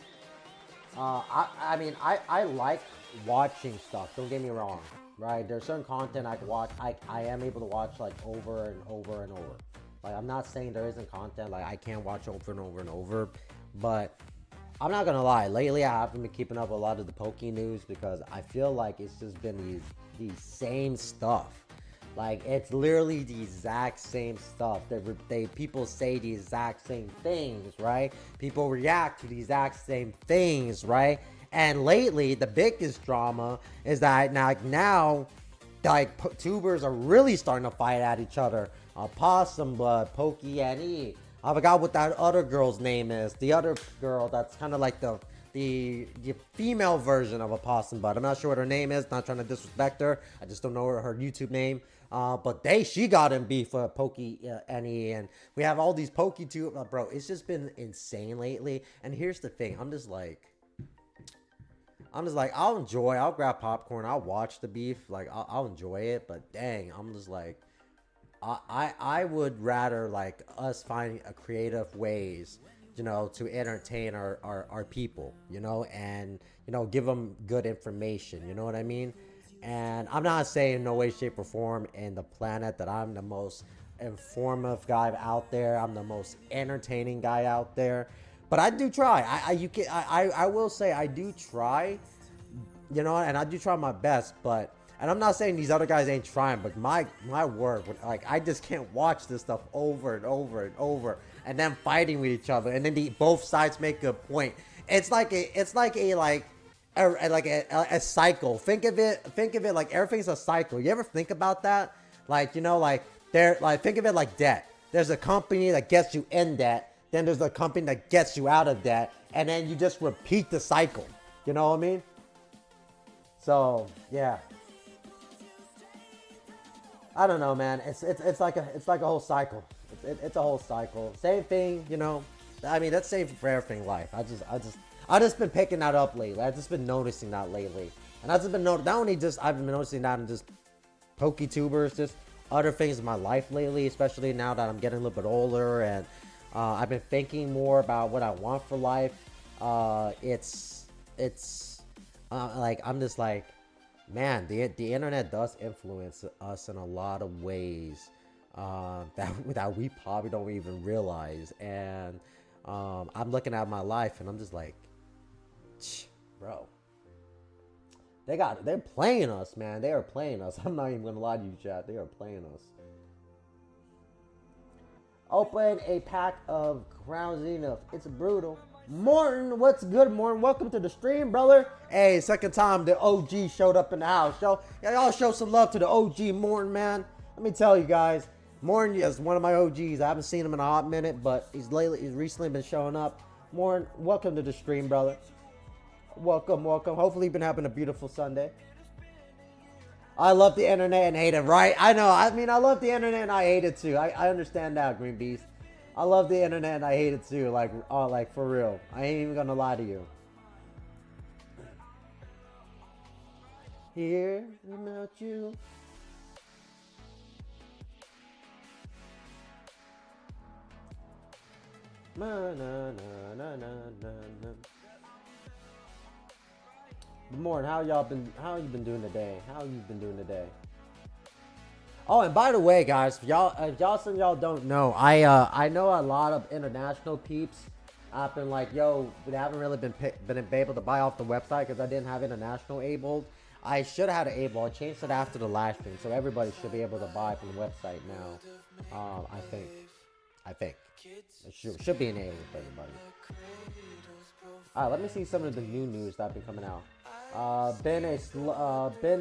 I mean, I like watching stuff. Don't get me wrong, right? There's certain content I can watch. I am able to watch like over and over and over. Like, I'm not saying there isn't content like I can't watch over and over and over, but I'm not gonna lie, lately I haven't been keeping up a lot of the Poke news because I feel like it's just been these same stuff. Like, it's literally the exact same stuff. People say the exact same things, right? People react to the exact same things, right? And lately, the biggest drama is that now like tubers are really starting to fight at each other. Possum Blood, PokeGNS. I forgot what that other girl's name is. The other girl that's kind of like the female version of a Possum Bud. I'm not sure what her name is. Not trying to disrespect her. I just don't know her YouTube name. But she got in beef for PokeGNS, and we have all these PokeTube. Bro, it's just been insane lately. And here's the thing. I'm just like, I'll grab popcorn. I'll watch the beef. Like, I'll enjoy it. But dang, I'm just like, I would rather like us find a creative ways, you know, to entertain our people, you know, and, you know, give them good information, you know what I mean? And I'm not saying no way, shape, or form in the planet that I'm the most informative guy out there. I'm the most entertaining guy out there, but I do try. I will say I do try, you know, and I do try my best, but. And I'm not saying these other guys ain't trying, but my word, like, I just can't watch this stuff over and over and over, and then fighting with each other, and then both sides make a point. It's like a cycle. Think of it like everything's a cycle. You ever think about that? Like, you know, like think of it like debt. There's a company that gets you in debt, then there's a company that gets you out of debt, and then you just repeat the cycle. You know what I mean? So yeah. I don't know, man. It's like a whole cycle. It's a whole cycle. Same thing, you know. I mean, that's same for everything in life. I just been picking that up lately. I've just been noticing that lately, and I've just been I've been noticing that in just PokeTubers, just other things in my life lately, especially now that I'm getting a little bit older, and I've been thinking more about what I want for life. It's like, I'm just like, man, the internet does influence us in a lot of ways that we probably don't even realize. And I'm looking at my life and I'm just like, bro, they're playing us, man. They are playing us. I'm not even gonna lie to you, chat. They are playing us. Open a pack of Crown Zenith. It's brutal. Morton, what's good, Morton? Welcome to the stream, brother. Hey, second time the OG showed up in the house. Y'all show some love to the OG Morton, man. Let me tell you guys, Morton is one of my OGs. I haven't seen him in a hot minute, but he's recently been showing up. Morton, welcome to the stream, brother. Welcome. Hopefully you've been having a beautiful Sunday. I love the internet and hate it, right? I know. I mean, I love the internet and I hate it too. I understand that, Green Beast. I love the internet and I hate it too. Like for real. I ain't even gonna lie to you. Here about you. Na, na, na, na, na, na. Good morning. How you been doing today? Oh, and by the way, guys, if y'all don't know, I know a lot of international peeps. I've been like, yo, we haven't really been able to buy off the website because I didn't have international abled. I should have had it able. I changed it after the last stream, so everybody should be able to buy from the website now. I think it should be enabled for everybody. All right, let me see some of the new news that's been coming out. Been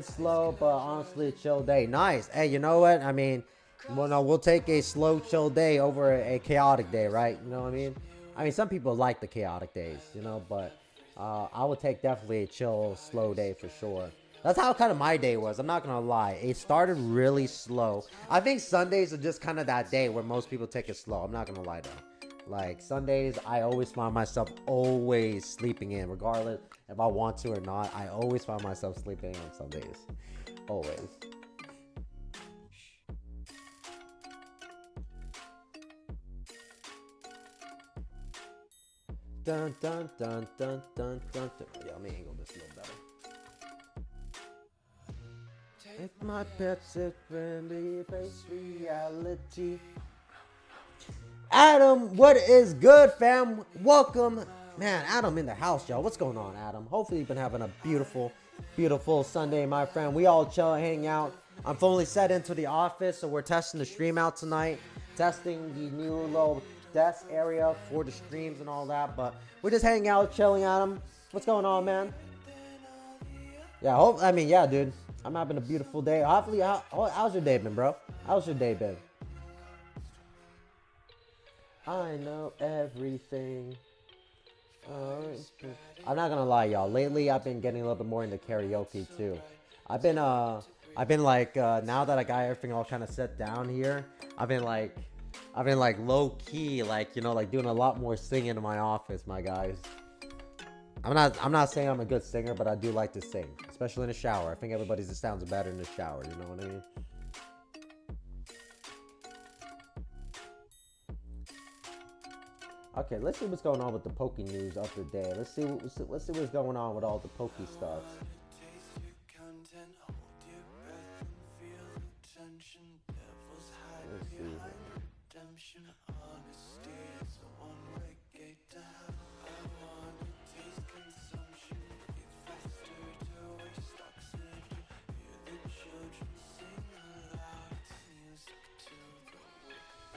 slow, but honestly a chill day. Nice. Hey, you know what? I mean, well, no, we'll take a slow, chill day over a chaotic day, right? You know what I mean? I mean, some people like the chaotic days, you know, but I would take definitely a chill, slow day for sure. That's how kind of my day was. I'm not gonna lie. It started really slow. I think Sundays are just kind of that day where most people take it slow. I'm not gonna lie though. Like Sundays, I always find myself always sleeping in, regardless if I want to or not. I always find myself sleeping in on Sundays. Always. Dun dun dun dun dun dun dun. Yeah, let me angle this a little better. If my pets is friendly, face reality. Adam, what is good, fam? Welcome. Man, Adam in the house, y'all. What's going on, Adam? Hopefully you've been having a beautiful, beautiful Sunday, my friend. We all chill, hang out. I'm fully set into the office, so we're testing the stream out tonight. Testing the new little desk area for the streams and all that. But we're just hanging out, chilling, Adam. What's going on, man? Yeah, yeah, dude. I'm having a beautiful day. Hopefully, how's your day been, bro? How's your day been? I know everything. I'm not gonna lie, y'all. Lately, I've been getting a little bit more into karaoke too. I've been like, now that I got everything all kind of set down here, I've been like low key, like, you know, like doing a lot more singing in my office, my guys. I'm not saying I'm a good singer, but I do like to sing, especially in the shower. I think everybody's just sounds better in the shower. You know what I mean? Okay, let's see what's going on with the Poke news of the day. Let's see what's going on with all the Poke stuff. Let's see.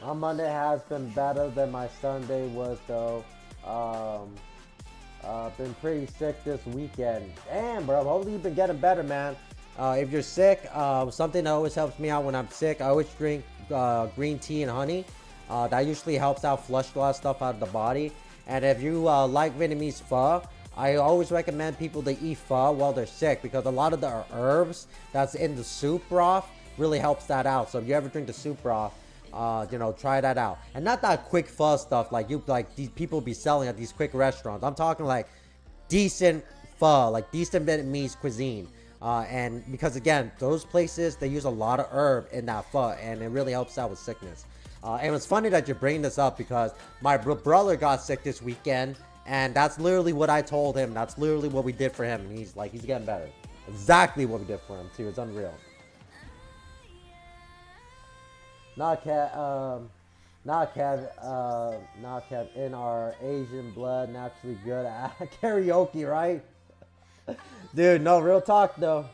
My Monday has been better than my Sunday was, though. Been pretty sick this weekend. Damn, bro. Hopefully you've been getting better, man. If you're sick, something that always helps me out when I'm sick, I always drink green tea and honey. That usually helps out flush a lot of stuff out of the body. And if you like Vietnamese pho, I always recommend people to eat pho while they're sick, because a lot of the herbs that's in the soup broth really helps that out. So if you ever drink the soup broth, you know, try that out. And not that quick pho stuff like these people be selling at these quick restaurants. I'm talking like decent pho, like decent Vietnamese cuisine. And because again, those places, they use a lot of herb in that pho, and it really helps out with sickness. And it's funny that you're bringing this up because my brother got sick this weekend, and that's literally what I told him. That's literally what we did for him, and he's getting better. Exactly what we did for him too. It's unreal. Not Kev, in our Asian blood, naturally good at karaoke, right? Dude, no, real talk though.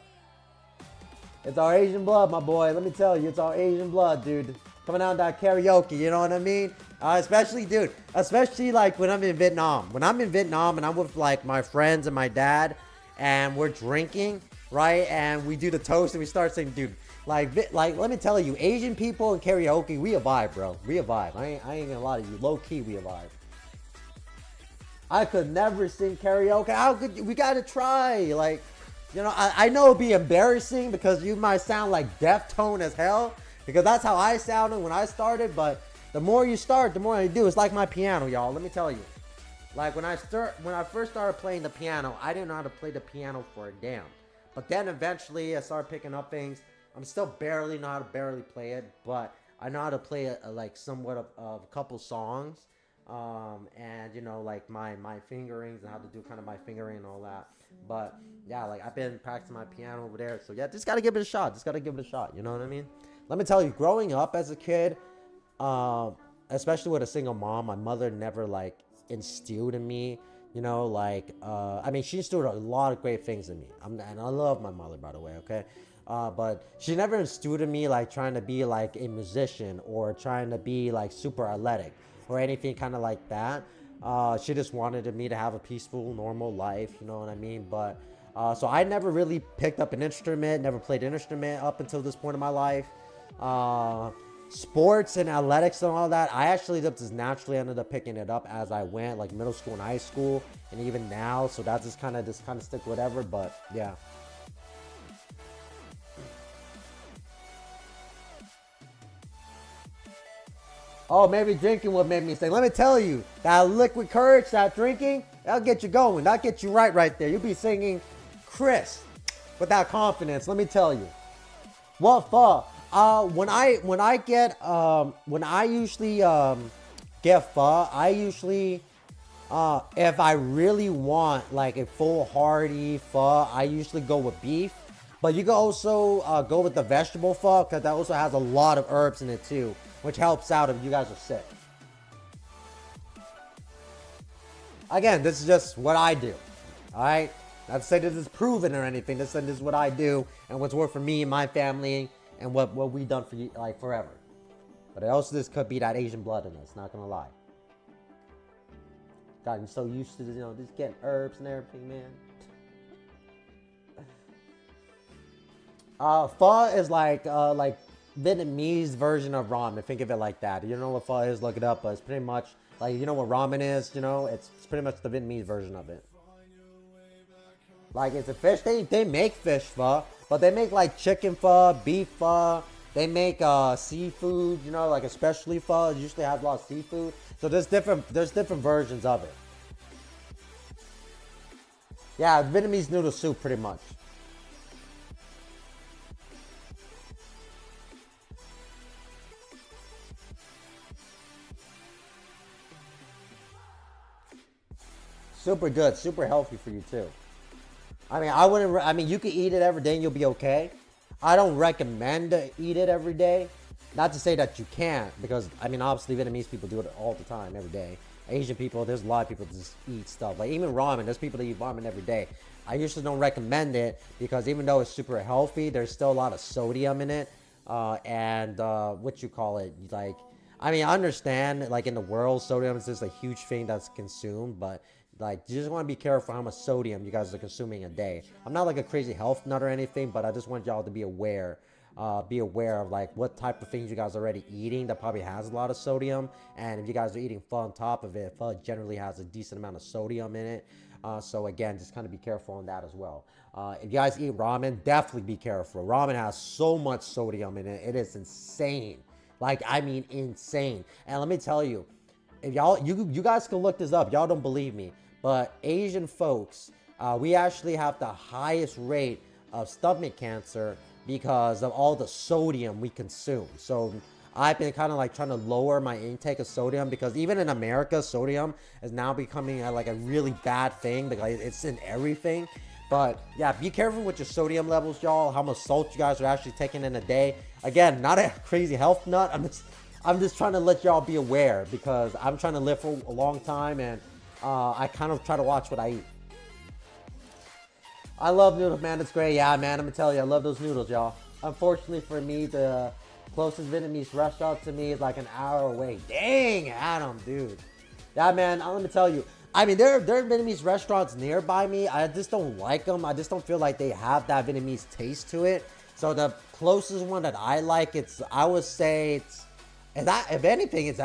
It's our Asian blood, my boy. Let me tell you, it's our Asian blood, dude. Coming out that karaoke, you know what I mean? Especially, dude, especially like when I'm in Vietnam. When I'm in Vietnam and I'm with like my friends and my dad, and we're drinking, right? And we do the toast and we start saying, dude, like let me tell you, Asian people and karaoke, we a vibe, bro. We a vibe. I ain't gonna lie to you. Low key, we a vibe. I could never sing karaoke. How could you? We gotta try. Like, you know, I know it'd be embarrassing because you might sound like deaf-tone as hell, because that's how I sounded when I started. But the more you start, the more you do. It's like my piano, y'all. Let me tell you. Like when I first started playing the piano, I didn't know how to play the piano for a damn. But then eventually I started picking up things. I'm still barely know how to play it, but I know how to play like somewhat of a couple songs. And you know, like my fingerings and how to do kind of my fingering and all that. But yeah, like I've been practicing my piano over there. So yeah, just gotta give it a shot. You know what I mean? Let me tell you, growing up as a kid, especially with a single mom, my mother never like instilled in me, you know, like I mean, she instilled a lot of great things in me. And I love my mother, by the way, okay? But she never instilled in me like trying to be like a musician or trying to be like super athletic or anything kind of like that. She just wanted me to have a peaceful, normal life, you know what I mean? But so I never really picked up an instrument, never played an instrument up until this point in my life. Sports and athletics and all that, I actually just naturally ended up picking it up as I went, like middle school and high school, and even now. So that's just kind of stick whatever. But yeah. Oh, maybe drinking would make me sing. Let me tell you, that liquid courage, that drinking, that'll get you going. That'll get you right there. You'll be singing crisp with that confidence. Let me tell you. What pho? When I usually get pho, I usually if I really want like a full hearty pho, I usually go with beef. But you can also go with the vegetable pho, because that also has a lot of herbs in it too, which helps out if you guys are sick. Again, this is just what I do. Alright? Not to say this is proven or anything. This is what I do and what's worked for me and my family and what we done for you like forever. But also this could be that Asian blood in us, not gonna lie. Gotten so used to, you know, just getting herbs and everything, man. Pho is like Vietnamese version of ramen. Think of it like that. You don't know what pho is, look it up, but it's pretty much like, you know what ramen is, you know, it's pretty much the Vietnamese version of it. Like, it's a fish, they make fish pho, but they make like chicken pho, beef pho, they make seafood, you know, like especially pho, it usually has a lot of seafood. So there's different versions of it. Yeah, Vietnamese noodle soup pretty much. Super good, super healthy for you too. I mean, I mean, you can eat it every day and you'll be okay. I don't recommend to eat it every day. Not to say that you can't, because I mean, obviously Vietnamese people do it all the time, every day. Asian people, there's a lot of people that just eat stuff. Like even ramen, there's people that eat ramen every day. I usually don't recommend it because even though it's super healthy, there's still a lot of sodium in it. And what you call it, like, I mean, I understand, like in the world, sodium is just a huge thing that's consumed, but like, you just want to be careful how much sodium you guys are consuming a day. I'm not like a crazy health nut or anything, but I just want y'all to be aware. Be aware of like what type of things you guys are already eating that probably has a lot of sodium. And if you guys are eating pho on top of it, pho generally has a decent amount of sodium in it. So again, just kind of be careful on that as well. If you guys eat ramen, definitely be careful. Ramen has so much sodium in it. It is insane. Like, I mean, insane. And let me tell you, if y'all, you guys can look this up. Y'all don't believe me, but Asian folks, we actually have the highest rate of stomach cancer because of all the sodium we consume. So I've been kind of like trying to lower my intake of sodium, because even in America, sodium is now becoming like a really bad thing because it's in everything. But yeah, be careful with your sodium levels, y'all. How much salt you guys are actually taking in a day. Again, not a crazy health nut. I'm just trying to let y'all be aware, because I'm trying to live for a long time, and I kind of try to watch what I eat. I love noodles, man. It's great. Yeah, man, I'm gonna tell you, I love those noodles, y'all. Unfortunately for me, the closest Vietnamese restaurant to me is like an hour away. Dang, Adam, dude. Yeah, man, let me tell you. I mean, there are Vietnamese restaurants nearby me. I just don't like them. I just don't feel like they have that Vietnamese taste to it. So the closest one that I like, I would say if anything,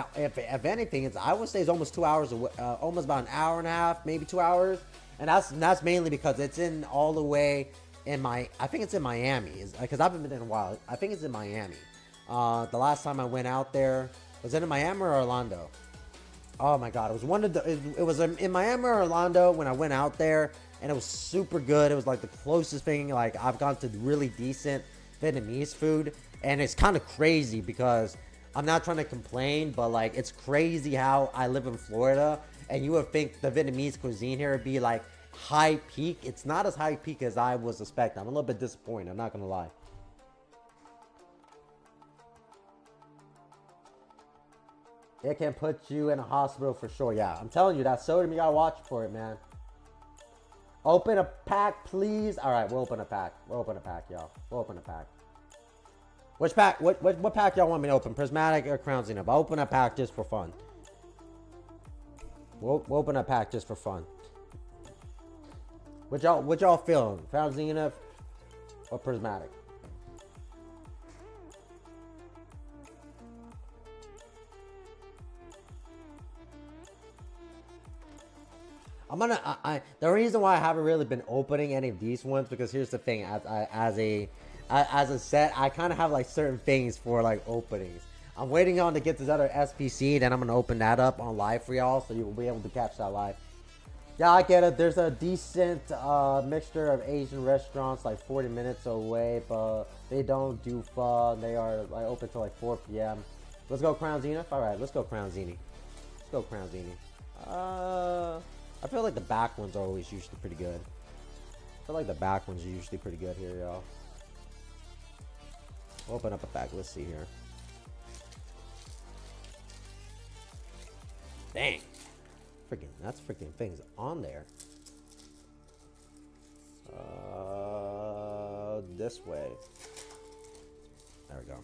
I would say it's almost 2 hours away, almost about an hour and a half, maybe 2 hours. And that's mainly because it's in all the way in I think it's in Miami, because I haven't been in a while. I think it's in Miami. The last time I went out there, was it in Miami or Orlando? Oh my God, it was in Miami or Orlando when I went out there, and it was super good. It was like the closest thing like I've gone to really decent Vietnamese food, and it's kind of crazy because I'm not trying to complain, but like it's crazy how I live in Florida, and you would think the Vietnamese cuisine here would be like high peak. It's not as high peak as I was expecting. I'm a little bit disappointed, I'm not gonna lie. It can put you in a hospital for sure. Yeah, I'm telling you, that sodium, you gotta watch for it, man. Open a pack, please. All right, we'll open a pack. We'll open a pack, y'all. We'll open a pack. Which pack? What pack y'all want me to open? Prismatic or Crown Zenith? I'll open a pack just for fun. We'll open a pack just for fun. What y'all feeling? Crown Zenith or Prismatic? The reason why I haven't really been opening any of these ones, because here's the thing, as a set, I kind of have like certain things for like openings. I'm waiting on to get this other SPC, then I'm gonna open that up on live for y'all, so you will be able to catch that live. Yeah, I get it. There's a decent mixture of Asian restaurants like 40 minutes away, but they don't do fun. They are like open till like 4 p.m. Let's go Crown Zenith. All right, let's go Crown Zenith. Let's go Crown Zenith. I feel like the back ones are always usually pretty good. I feel like the back ones are usually pretty good here, y'all. Open up a pack. Let's see here. Dang. That's freaking things on there. This way. There we go.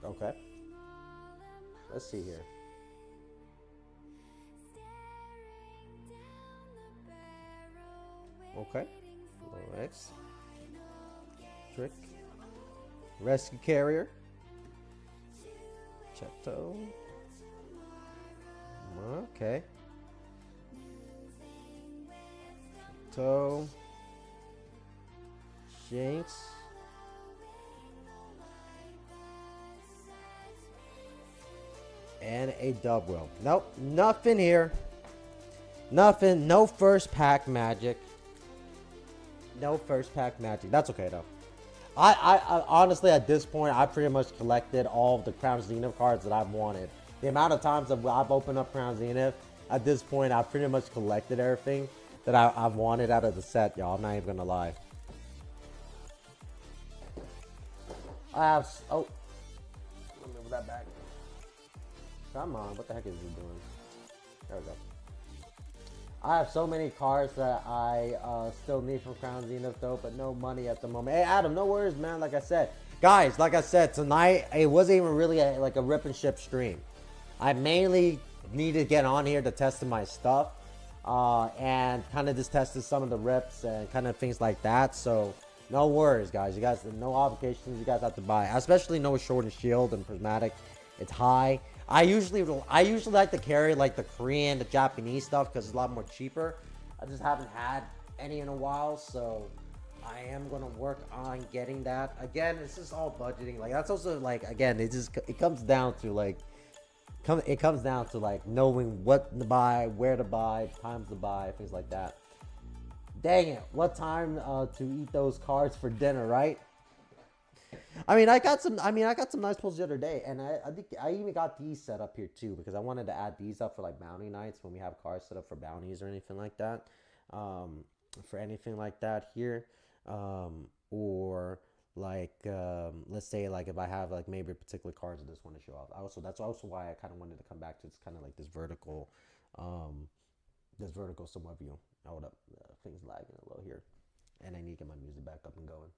Okay. Let's see here. Okay. Rolex. Trick. Rescue Carrier. Cheto. Okay. Cheto. Jinx. And a dub wheel. Nope, nothing here. Nothing. No first pack magic. No first pack magic. That's okay though. I honestly, at this point, I pretty much collected all of the Crown Zenith cards that I've wanted. The amount of times that I've opened up Crown Zenith, at this point, I've pretty much collected everything that I've wanted out of the set, y'all. I'm not even gonna lie. I have. Oh, let me move that back. Come on, what the heck is he doing? There we go. I have so many cards that I still need from Crown Zenith though, but no money at the moment. Hey Adam, no worries, man. Like I said, guys, like I said, tonight it wasn't even really like a rip and ship stream. I mainly needed to get on here to test my stuff and kind of just tested some of the rips and kind of things like that. So no worries, guys. You guys, no obligations. You guys have to buy, especially no Sword and Shield and Prismatic. It's high. I usually like to carry like the Korean, the Japanese stuff because it's a lot more cheaper. I just haven't had any in a while, so I am gonna work on getting that. Again, it's just all budgeting. Like that's also like, again, it comes down to like it comes down to like knowing what to buy, where to buy, times to buy, things like that. Dang it! What time to eat those cards for dinner, right? I mean, I got some nice pulls the other day, and I think I even got these set up here too because I wanted to add these up for like bounty nights when we have cards set up for bounties or anything like that. For anything like that here, or like let's say like if I have like maybe particular cards I just want to show off. That's also why I kind of wanted to come back to this kind of like this vertical somewhat view. Hold up, things lagging a little here, and I need to get my music back up and going.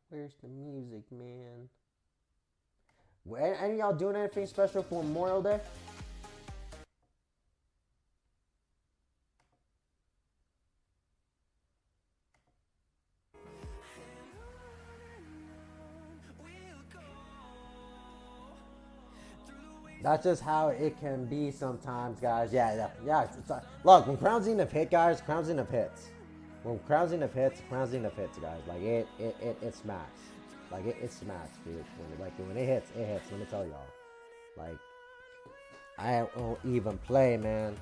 Where's the music, man? Any of y'all doing anything special for Memorial Day? That's just how it can be sometimes, guys. Yeah. Look, when Crown Zenith hit, guys, Crown Zenith hits. When Crown Zenith hits, guys. Like it smacks. Like it smacks, dude. When it hits, it hits. Let me tell y'all. Like I won't even play, man.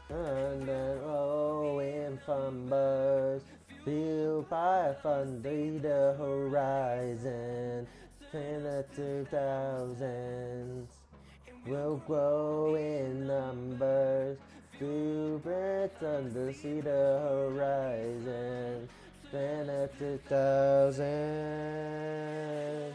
And then rolling thumbers, feel by thunder the horizon. In the 2000s, will grow in numbers. Feel breath under see the horizon. In the 2000s.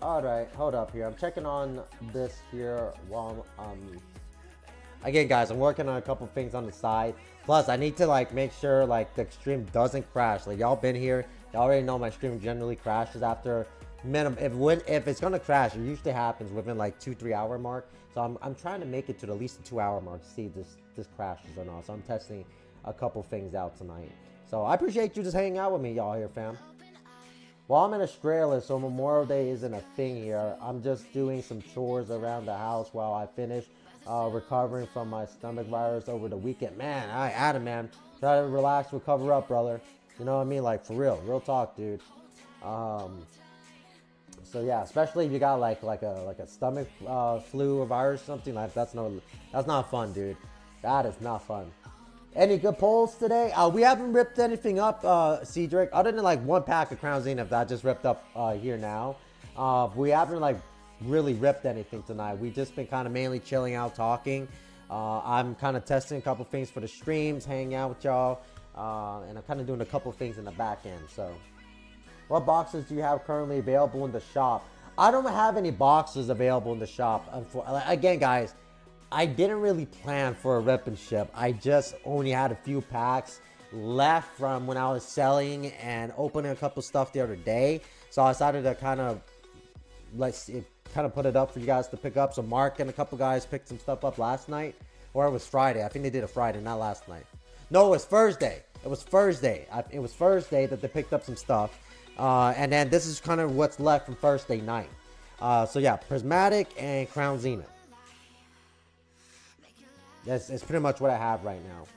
Alright, hold up here. I'm checking on this here while again, guys, I'm working on a couple things on the side. Plus, I need to like make sure like the stream doesn't crash. Like y'all been here, y'all already know my stream generally crashes after minimum. If it's gonna crash, it usually happens within like 2-3 hour mark. So I'm trying to make it to at least the 2 hour mark to see if this crashes or not. So I'm testing a couple things out tonight. So I appreciate you just hanging out with me, y'all here, fam. Well, I'm in Australia, so Memorial Day isn't a thing here. I'm just doing some chores around the house while I finish recovering from my stomach virus over the weekend. Man, Adam, man, try to relax, recover up, brother. You know what I mean? Like, for real talk, dude. So yeah, especially if you got like a stomach flu or virus or something, like that's not fun, dude. That is not fun. Any good polls today? We haven't ripped anything up, Cedric, other than like one pack of Crown Zenith that I just ripped up here now. We haven't like really ripped anything tonight. We've just been kind of mainly chilling out, talking. I'm kind of testing a couple things for the streams, hanging out with y'all, and I'm kind of doing a couple things in the back end. So, what boxes do you have currently available in the shop? I don't have any boxes available in the shop. Again, guys, I didn't really plan for a rip and ship. I just only had a few packs left from when I was selling and opening a couple stuff the other day. So I decided to kind of put it up for you guys to pick up. So Mark and a couple guys picked some stuff up last night, or it was Friday. I think they did a Friday, not last night. No, it was Thursday. It was Thursday that they picked up some stuff. And then this is kind of what's left from Thursday night. So yeah, Prismatic and Crown Zenith. It's pretty much what I have right now.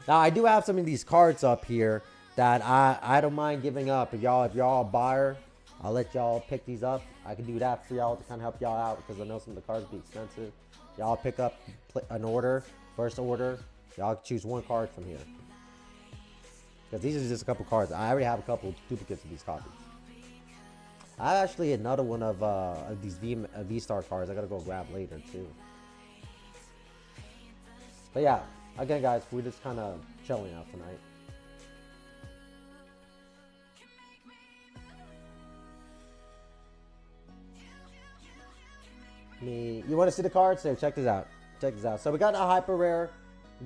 Now I do have some of these cards up here that I don't mind giving up. If y'all a buyer, I'll let y'all pick these up. I can do that for y'all to kind of help y'all out because I know some of the cards be expensive. Y'all pick up an order, first order. Y'all choose one card from here. Because these are just a couple cards. I already have a couple duplicates of these copies. I have actually another one of these V-Star cards I gotta go grab later too. But yeah, again guys, we're just kind of chilling out tonight. You want to see the cards? So check this out. So we got a hyper rare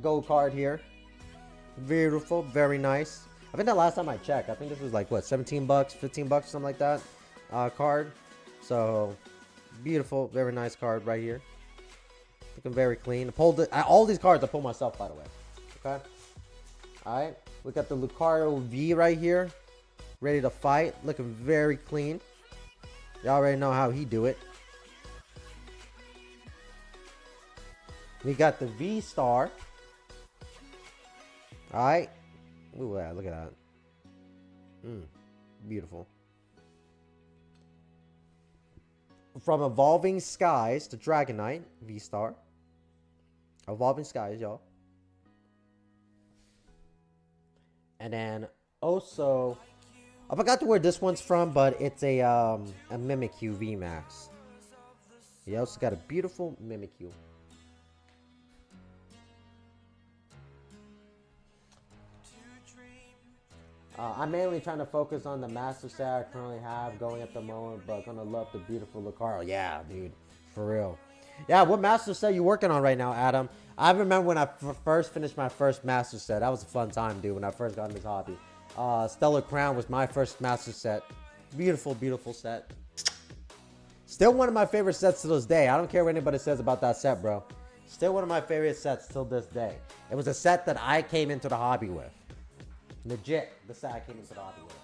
gold card here. Beautiful, very nice. I think the last time I checked, I think this was like what, 17 bucks, 15 bucks, something like that. Card. So beautiful, very nice card right here. Looking very clean. All these cards I pulled myself, by the way. Okay. All right. We got the Lucario V right here, ready to fight. Looking very clean. Y'all already know how he do it. We got the V Star. All right. Ooh, yeah, look at that. Beautiful. From Evolving Skies to Dragonite, V-Star. Evolving Skies, y'all. And then also, I forgot to where this one's from, but it's a Mimikyu VMAX. You also got a beautiful Mimikyu. I'm mainly trying to focus on the master set I currently have going at the moment, but gonna love the beautiful Lucario. Yeah, dude, for real. Yeah, what master set you working on right now, Adam? I remember when I first finished my first master set. That was a fun time, dude, when I first got in this hobby. Stellar Crown was my first master set. Beautiful, beautiful set. Still one of my favorite sets to this day. I don't care what anybody says about that set, bro. Still one of my favorite sets till this day. It was a set that I came into the hobby with. Legit, the set I came into the hobby with.